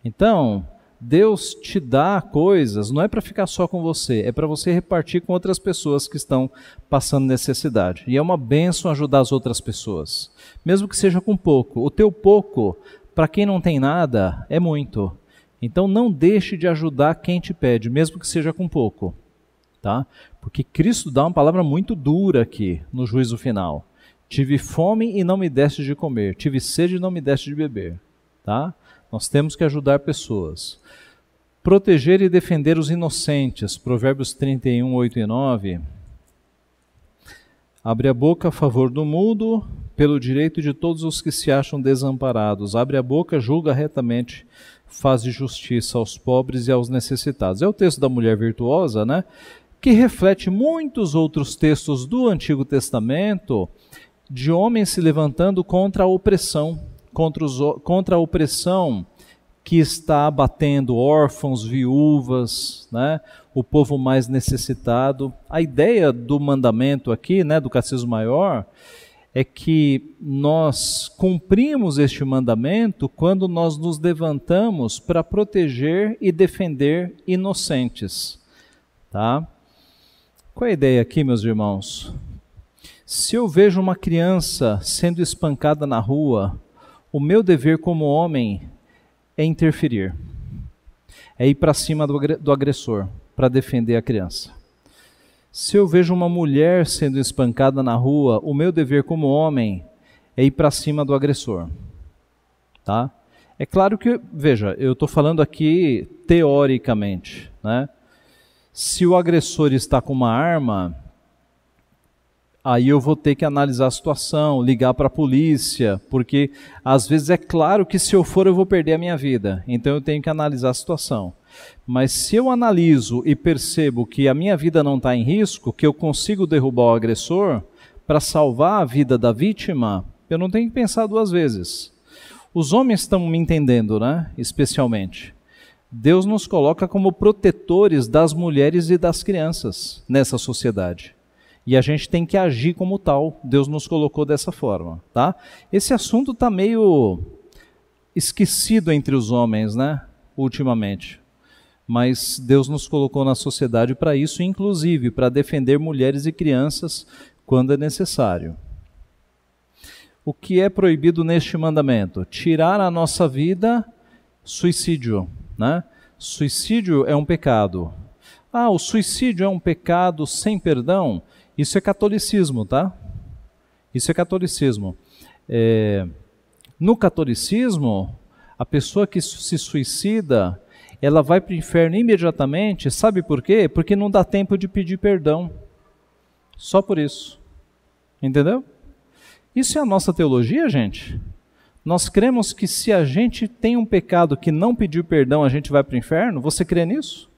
Então, Deus te dá coisas, não é para ficar só com você, é para você repartir com outras pessoas que estão passando necessidade. E é uma bênção ajudar as outras pessoas, mesmo que seja com pouco. O teu pouco, para quem não tem nada, é muito. Então não deixe de ajudar quem te pede, mesmo que seja com pouco. Tá? Porque Cristo dá uma palavra muito dura aqui, no juízo final. Tive fome e não me deste de comer, tive sede e não me deste de beber. Tá? Nós temos que ajudar pessoas. Proteger e defender os inocentes. Provérbios 31, 8 e 9. Abre a boca a favor do mudo, pelo direito de todos os que se acham desamparados. Abre a boca, julga retamente, faz justiça aos pobres e aos necessitados. É o texto da mulher virtuosa, né? Que reflete muitos outros textos do Antigo Testamento, de homens se levantando contra a opressão. Contra a opressão que está abatendo órfãos, viúvas, né, o povo mais necessitado. A ideia do mandamento aqui, né, do Catecismo Maior, é que nós cumprimos este mandamento quando nós nos levantamos para proteger e defender inocentes. Tá? Qual é a ideia aqui, meus irmãos? Se eu vejo uma criança sendo espancada na rua, o meu dever como homem é interferir, é ir para cima do agressor, para defender a criança. Se eu vejo uma mulher sendo espancada na rua, o meu dever como homem é ir para cima do agressor. Tá? É claro que, veja, eu estou falando aqui teoricamente, né? Se o agressor está com uma arma, aí eu vou ter que analisar a situação, ligar para a polícia, porque às vezes é claro que se eu for eu vou perder a minha vida, então eu tenho que analisar a situação. Mas se eu analiso e percebo que a minha vida não está em risco, que eu consigo derrubar o agressor para salvar a vida da vítima, eu não tenho que pensar duas vezes. Os homens estão me entendendo, né? Especialmente. Deus nos coloca como protetores das mulheres e das crianças nessa sociedade. E a gente tem que agir como tal. Deus nos colocou dessa forma, tá? Esse assunto está meio esquecido entre os homens, né? Ultimamente. Mas Deus nos colocou na sociedade para isso, inclusive para defender mulheres e crianças quando é necessário. O que é proibido neste mandamento? Tirar a nossa vida, suicídio, né? Suicídio é um pecado. Ah, o suicídio é um pecado sem perdão? Isso é catolicismo, tá? Isso é catolicismo. No catolicismo, a pessoa que se suicida, ela vai para o inferno imediatamente. Sabe por quê? Porque não dá tempo de pedir perdão. Só por isso. Entendeu? Isso é a nossa teologia, gente. Nós cremos que se a gente tem um pecado que não pediu perdão, a gente vai para o inferno? Você crê nisso?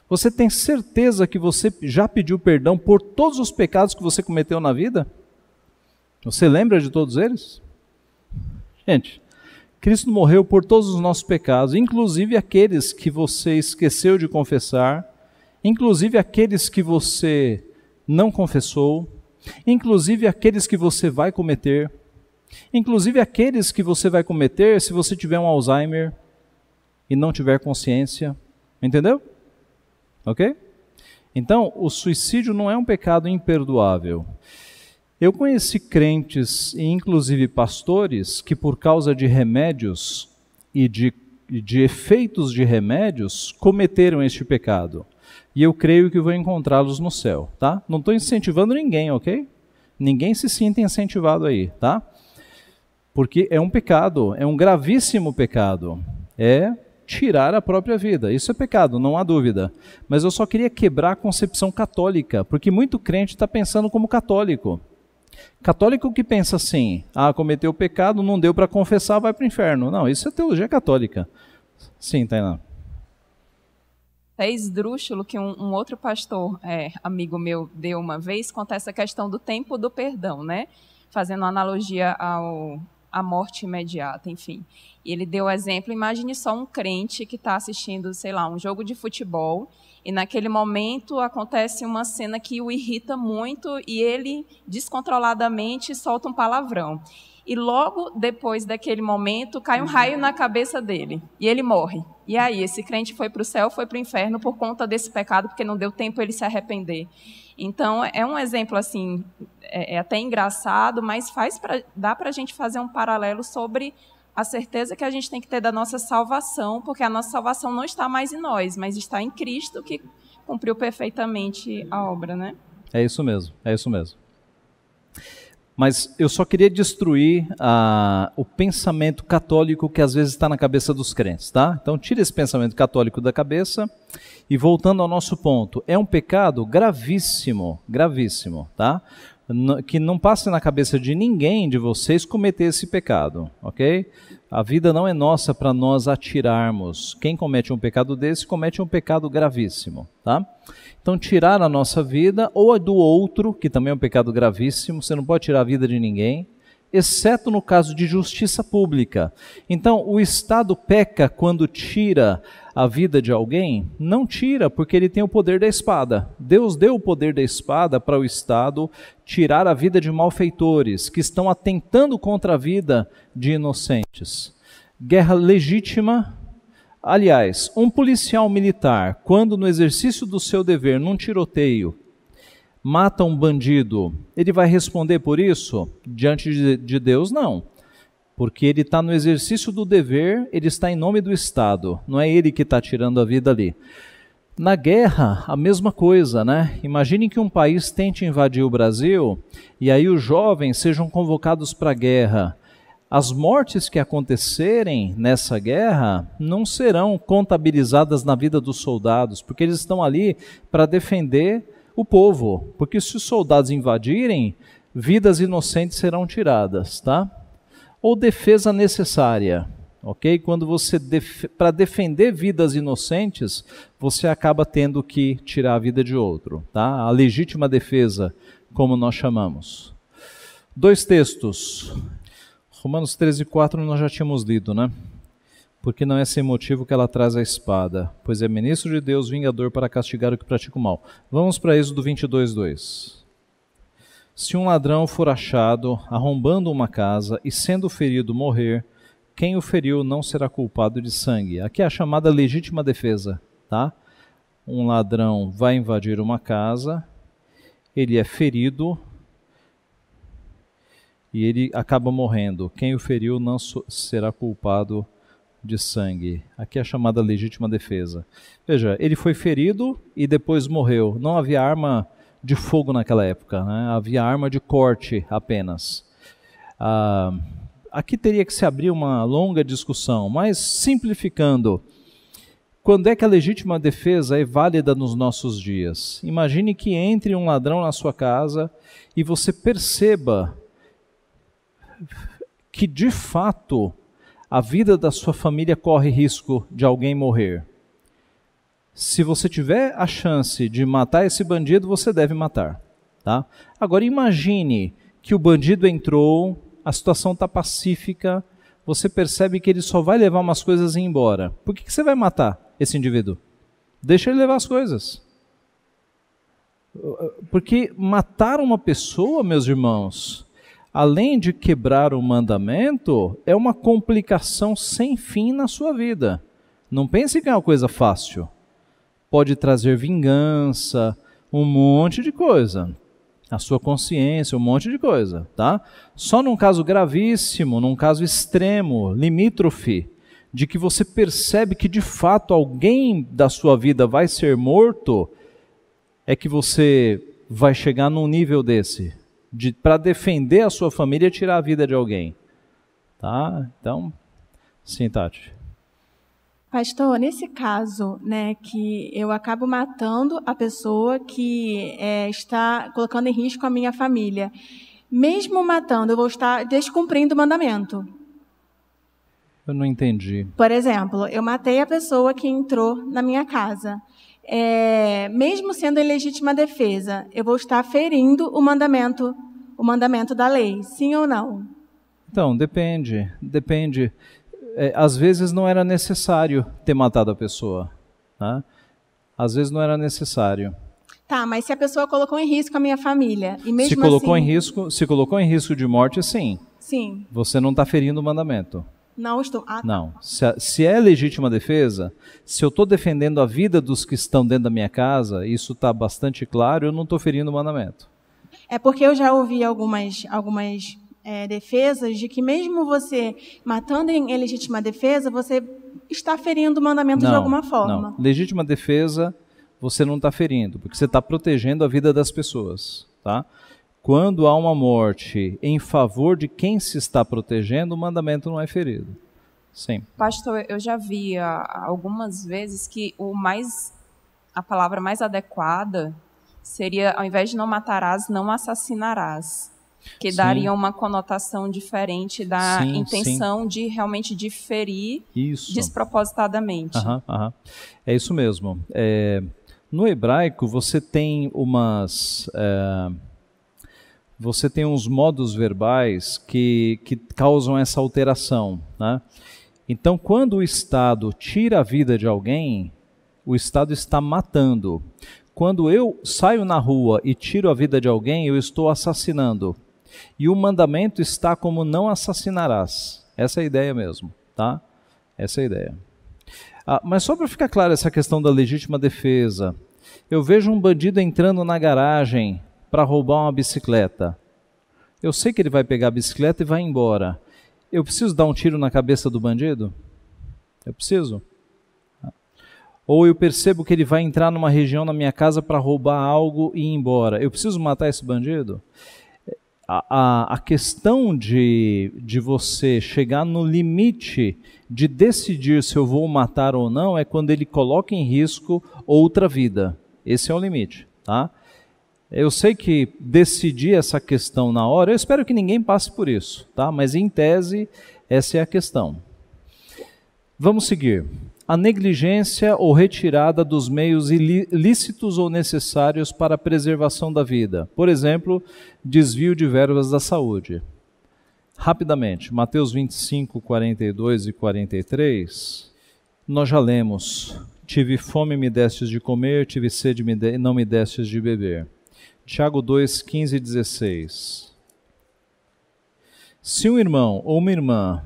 Você tem certeza que você já pediu perdão por todos os pecados que você cometeu na vida? Você lembra de todos eles? Gente, Cristo morreu por todos os nossos pecados, inclusive aqueles que você esqueceu de confessar, inclusive aqueles que você não confessou, inclusive aqueles que você vai cometer, inclusive aqueles que você vai cometer se você tiver um Alzheimer e não tiver consciência, entendeu? Ok? Então, o suicídio não é um pecado imperdoável. Eu conheci crentes e inclusive pastores que por causa de remédios e de efeitos de remédios cometeram este pecado. E eu creio que vou encontrá-los no céu, tá? Não estou incentivando ninguém, ok? Ninguém se sinta incentivado aí, tá? Porque é um pecado, é um gravíssimo pecado. É tirar a própria vida. Isso é pecado, não há dúvida. Mas eu só queria quebrar a concepção católica, porque muito crente está pensando como católico. Católico que pensa assim, cometeu pecado, não deu para confessar, vai para o inferno. Não, isso é teologia católica. Sim, Tainá. É esdrúxulo que um outro pastor, amigo meu, deu uma vez, conta essa questão do tempo do perdão, né? Fazendo analogia à morte imediata, enfim. E ele deu o exemplo, imagine só um crente que está assistindo, sei lá, um jogo de futebol, e naquele momento acontece uma cena que o irrita muito e ele descontroladamente solta um palavrão. E logo depois daquele momento cai um raio na cabeça dele e ele morre. E aí, esse crente foi para o céu, foi para o inferno por conta desse pecado, porque não deu tempo ele se arrepender. Então, é um exemplo assim, é até engraçado, mas dá para a gente fazer um paralelo sobre a certeza que a gente tem que ter da nossa salvação, porque a nossa salvação não está mais em nós, mas está em Cristo, que cumpriu perfeitamente a obra, né? É isso mesmo, é isso mesmo. Mas eu só queria destruir o pensamento católico que às vezes está na cabeça dos crentes, tá? Então tira esse pensamento católico da cabeça e voltando ao nosso ponto, é um pecado gravíssimo, gravíssimo, tá? Que não passe na cabeça de ninguém de vocês cometer esse pecado, ok? A vida não é nossa para nós atirarmos. Quem comete um pecado desse, comete um pecado gravíssimo, tá? Então, tirar a nossa vida ou a do outro, que também é um pecado gravíssimo, você não pode tirar a vida de ninguém, exceto no caso de justiça pública. Então, o Estado peca quando tira a vida de alguém? Não tira, porque ele tem o poder da espada. Deus deu o poder da espada para o Estado tirar a vida de malfeitores que estão atentando contra a vida de inocentes. Guerra legítima. Aliás, um policial militar, quando no exercício do seu dever, num tiroteio, mata um bandido, ele vai responder por isso? Diante de Deus, não. Porque ele está no exercício do dever, ele está em nome do Estado, não é ele que está tirando a vida ali. Na guerra, a mesma coisa, né? Imagine que um país tente invadir o Brasil e aí os jovens sejam convocados para a guerra. As mortes que acontecerem nessa guerra não serão contabilizadas na vida dos soldados, porque eles estão ali para defender o povo. Porque se os soldados invadirem, vidas inocentes serão tiradas, tá? Ou defesa necessária, ok? Quando você, para defender vidas inocentes, você acaba tendo que tirar a vida de outro, tá? A legítima defesa, como nós chamamos. 2 textos. Romanos 13:4 nós já tínhamos lido, né? Porque não é sem motivo que ela traz a espada, pois é ministro de Deus, vingador para castigar o que pratica o mal. Vamos para Êxodo 22:2. Se um ladrão for achado arrombando uma casa e sendo ferido morrer, quem o feriu não será culpado de sangue. Aqui é a chamada legítima defesa, tá? Um ladrão vai invadir uma casa, ele é ferido e ele acaba morrendo. Quem o feriu não será culpado de sangue. Aqui é a chamada legítima defesa. Veja, ele foi ferido e depois morreu. Não havia arma de fogo naquela época, né? Havia arma de corte apenas. Aqui teria que se abrir uma longa discussão, mas simplificando, quando é que a legítima defesa é válida nos nossos dias? Imagine que entre um ladrão na sua casa e você perceba que de fato a vida da sua família corre risco de alguém morrer. Se você tiver a chance de matar esse bandido, você deve matar, tá? Agora imagine que o bandido entrou, a situação está pacífica, você percebe que ele só vai levar umas coisas e ir embora. Por que você vai matar esse indivíduo? Deixa ele levar as coisas. Porque matar uma pessoa, meus irmãos, além de quebrar o mandamento, é uma complicação sem fim na sua vida. Não pense que é uma coisa fácil. Pode trazer vingança, um monte de coisa. A sua consciência, um monte de coisa, tá? Só num caso gravíssimo, num caso extremo, limítrofe, de que você percebe que de fato alguém da sua vida vai ser morto, é que você vai chegar num nível desse, para defender a sua família e tirar a vida de alguém. Tá? Então, sim, Tati. Pastor, nesse caso, né, que eu acabo matando a pessoa que está colocando em risco a minha família, mesmo matando, eu vou estar descumprindo o mandamento. Eu não entendi. Por exemplo, eu matei a pessoa que entrou na minha casa. Mesmo sendo em legítima defesa, eu vou estar ferindo o mandamento da lei, sim ou não? Então, depende. Às vezes não era necessário ter matado a pessoa, tá? Às vezes não era necessário. Tá, mas se a pessoa colocou em risco a minha família, e mesmo se colocou em risco de morte, sim. Sim. Você não está ferindo o mandamento. Não estou. Ah, tá. Não. Se é legítima defesa, se eu estou defendendo a vida dos que estão dentro da minha casa, isso está bastante claro, eu não estou ferindo o mandamento. É porque eu já ouvi algumas defesas de que mesmo você matando em legítima defesa, você está ferindo o mandamento de alguma forma. Não. Legítima defesa, você não está ferindo, porque você está protegendo a vida das pessoas, tá? Quando há uma morte em favor de quem se está protegendo, o mandamento não é ferido. Sim. Pastor, eu já vi algumas vezes que a palavra mais adequada seria, ao invés de não matarás, não assassinarás. Que daria uma conotação diferente da intenção de realmente de ferir despropositadamente. É isso mesmo. No hebraico, você tem uns modos verbais que causam essa alteração, né? Então, quando o Estado tira a vida de alguém, o Estado está matando. Quando eu saio na rua e tiro a vida de alguém, eu estou assassinando. E o mandamento está como não assassinarás. Essa é a ideia mesmo, tá? Essa é a ideia. Mas só para ficar claro essa questão da legítima defesa, eu vejo um bandido entrando na garagem para roubar uma bicicleta. Eu sei que ele vai pegar a bicicleta e vai embora. Eu preciso dar um tiro na cabeça do bandido? Eu preciso? Ou eu percebo que ele vai entrar numa região na minha casa para roubar algo e ir embora. Eu preciso matar esse bandido? A questão de você chegar no limite de decidir se eu vou matar ou não é quando ele coloca em risco outra vida. Esse é o limite, tá? Eu sei que decidir essa questão na hora, eu espero que ninguém passe por isso, tá? Mas em tese, essa é a questão. Vamos seguir. A negligência ou retirada dos meios ilícitos ou necessários para a preservação da vida. Por exemplo, desvio de verbas da saúde. Rapidamente, Mateus 25, 42 e 43, nós já lemos. Tive fome e me destes de comer, tive sede e não me destes de beber. Tiago 2, 15 e 16. Se um irmão ou uma irmã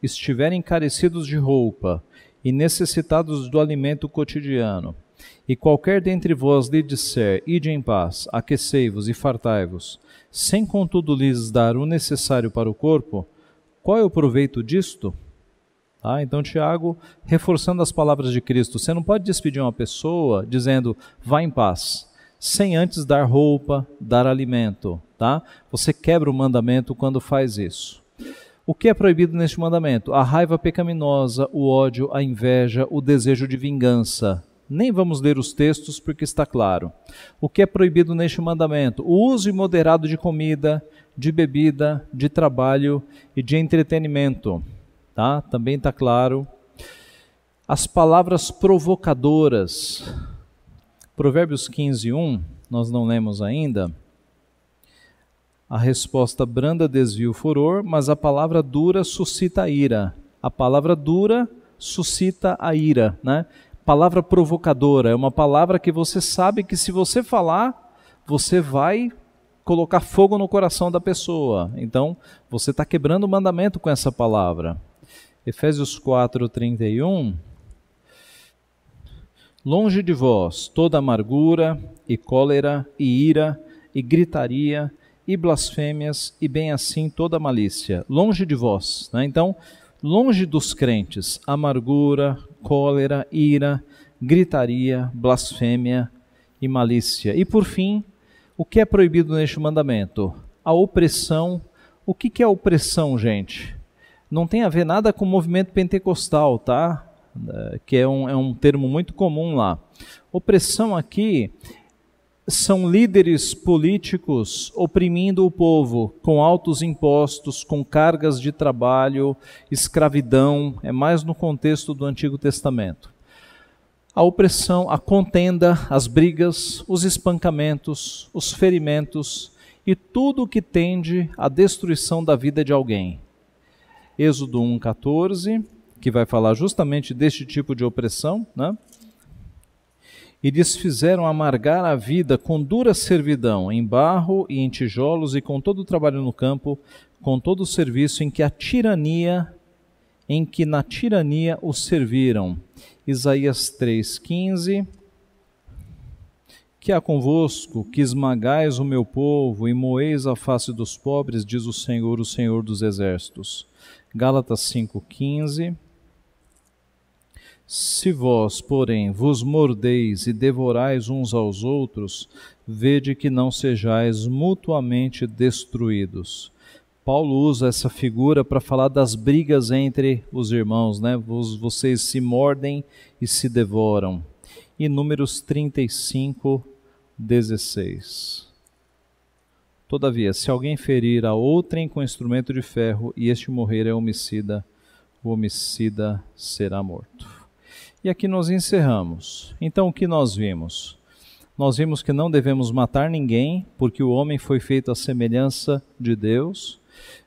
estiverem encarecidos de roupa e necessitados do alimento cotidiano, e qualquer dentre vós lhe disser, ide em paz, aquecei-vos e fartai-vos, sem contudo lhes dar o necessário para o corpo, qual é o proveito disto? Tá? Então Tiago, reforçando as palavras de Cristo, você não pode despedir uma pessoa dizendo, vá em paz, sem antes dar roupa, dar alimento. Tá? Você quebra o mandamento quando faz isso. O que é proibido neste mandamento? A raiva pecaminosa, o ódio, a inveja, o desejo de vingança. Nem vamos ler os textos porque está claro. O que é proibido neste mandamento? O uso imoderado de comida, de bebida, de trabalho e de entretenimento. Tá? Também está claro. As palavras provocadoras. Provérbios 15, 1, nós não lemos ainda. A resposta branda desvia o furor, mas a palavra dura suscita a ira. A palavra dura suscita a ira, né? Palavra provocadora é uma palavra que você sabe que se você falar, você vai colocar fogo no coração da pessoa. Então, você está quebrando o mandamento com essa palavra. Efésios 4, 31. Longe de vós toda amargura e cólera e ira e gritaria e blasfêmias, e bem assim toda malícia, longe de vós, né? Então, longe dos crentes, amargura, cólera, ira, gritaria, blasfêmia e malícia. E por fim, o que é proibido neste mandamento? A opressão. O que é opressão, gente? Não tem a ver nada com o movimento pentecostal, tá? Que é um termo muito comum lá. Opressão aqui são líderes políticos oprimindo o povo com altos impostos, com cargas de trabalho, escravidão, é mais no contexto do Antigo Testamento. A opressão, a contenda, as brigas, os espancamentos, os ferimentos e tudo o que tende à destruição da vida de alguém. Êxodo 1,14, que vai falar justamente deste tipo de opressão, né? E lhes fizeram amargar a vida com dura servidão, em barro e em tijolos, e com todo o trabalho no campo, com todo o serviço em que na tirania os serviram. Isaías 3,15. Que há convosco, que esmagais o meu povo e moeis a face dos pobres, diz o Senhor dos Exércitos. Gálatas 5,15. Se vós, porém, vos mordeis e devorais uns aos outros, vede que não sejais mutuamente destruídos. Paulo usa essa figura para falar das brigas entre os irmãos, né? Vocês se mordem e se devoram. E Números 35, 16. Todavia, se alguém ferir a outrem com instrumento de ferro e este morrer é homicida, o homicida será morto. E aqui nós encerramos. Então o que nós vimos? Nós vimos que não devemos matar ninguém, porque o homem foi feito à semelhança de Deus.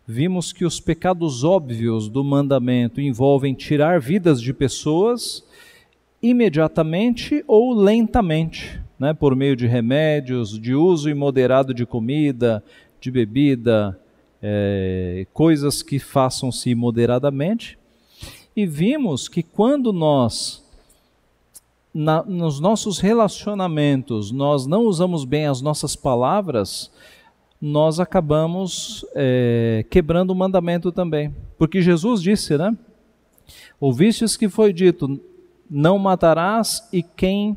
Vimos que os pecados óbvios do mandamento envolvem tirar vidas de pessoas imediatamente ou lentamente, né, por meio de remédios, de uso imoderado de comida, de bebida, coisas que façam-se imoderadamente. E vimos que quando nós nos nossos relacionamentos, nós não usamos bem as nossas palavras, nós acabamos quebrando o mandamento também. Porque Jesus disse, né? Ouvistes que foi dito, não matarás, e quem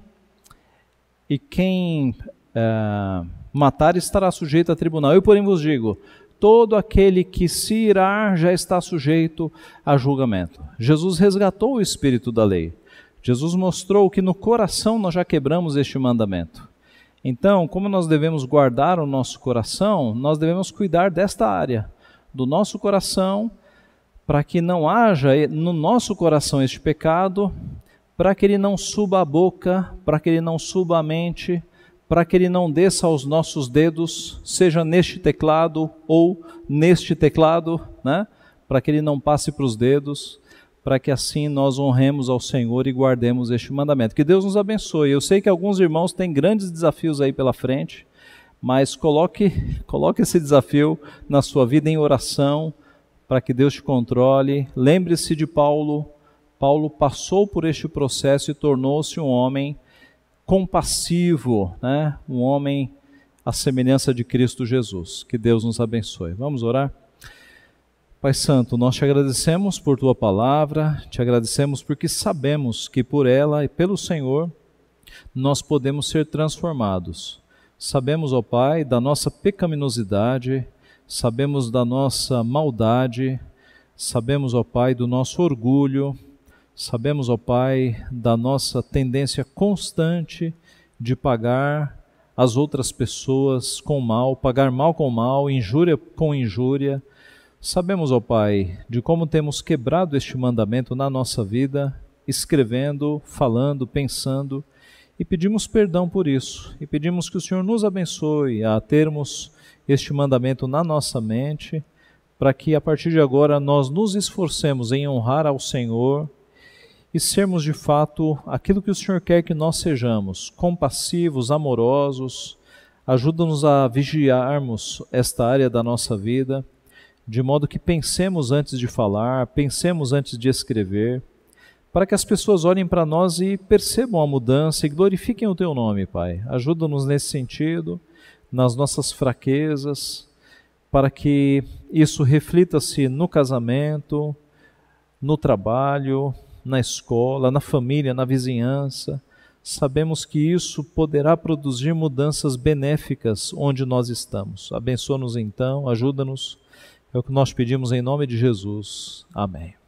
matar estará sujeito a tribunal. Eu, porém, vos digo, todo aquele que se irar já está sujeito a julgamento. Jesus resgatou o espírito da lei. Jesus mostrou que no coração nós já quebramos este mandamento. Então, como nós devemos guardar o nosso coração, nós devemos cuidar desta área, do nosso coração, para que não haja no nosso coração este pecado, para que ele não suba a boca, para que ele não suba a mente, para que ele não desça aos nossos dedos, seja neste teclado ou neste teclado, né? Para que ele não passe para os dedos, para que assim nós honremos ao Senhor e guardemos este mandamento. Que Deus nos abençoe. Eu sei que alguns irmãos têm grandes desafios aí pela frente, mas coloque esse desafio na sua vida em oração, para que Deus te controle. Lembre-se de Paulo. Paulo passou por este processo e tornou-se um homem compassivo, né? Um homem à semelhança de Cristo Jesus. Que Deus nos abençoe. Vamos orar? Pai Santo, nós te agradecemos por tua palavra, te agradecemos porque sabemos que por ela e pelo Senhor nós podemos ser transformados. Sabemos, ó Pai, da nossa pecaminosidade, sabemos da nossa maldade, sabemos, ó Pai, do nosso orgulho, sabemos, ó Pai, da nossa tendência constante de pagar as outras pessoas com mal, pagar mal com mal, injúria com injúria. Sabemos, ó Pai, de como temos quebrado este mandamento na nossa vida, escrevendo, falando, pensando, e pedimos perdão por isso, e pedimos que o Senhor nos abençoe a termos este mandamento na nossa mente, para que a partir de agora nós nos esforcemos em honrar ao Senhor e sermos de fato aquilo que o Senhor quer que nós sejamos, compassivos, amorosos. Ajuda-nos a vigiarmos esta área da nossa vida, de modo que pensemos antes de falar, pensemos antes de escrever, para que as pessoas olhem para nós e percebam a mudança e glorifiquem o teu nome, Pai. Ajuda-nos nesse sentido, nas nossas fraquezas, para que isso reflita-se no casamento, no trabalho, na escola, na família, na vizinhança. Sabemos que isso poderá produzir mudanças benéficas onde nós estamos. Abençoa-nos então, ajuda-nos. É o que nós pedimos em nome de Jesus. Amém.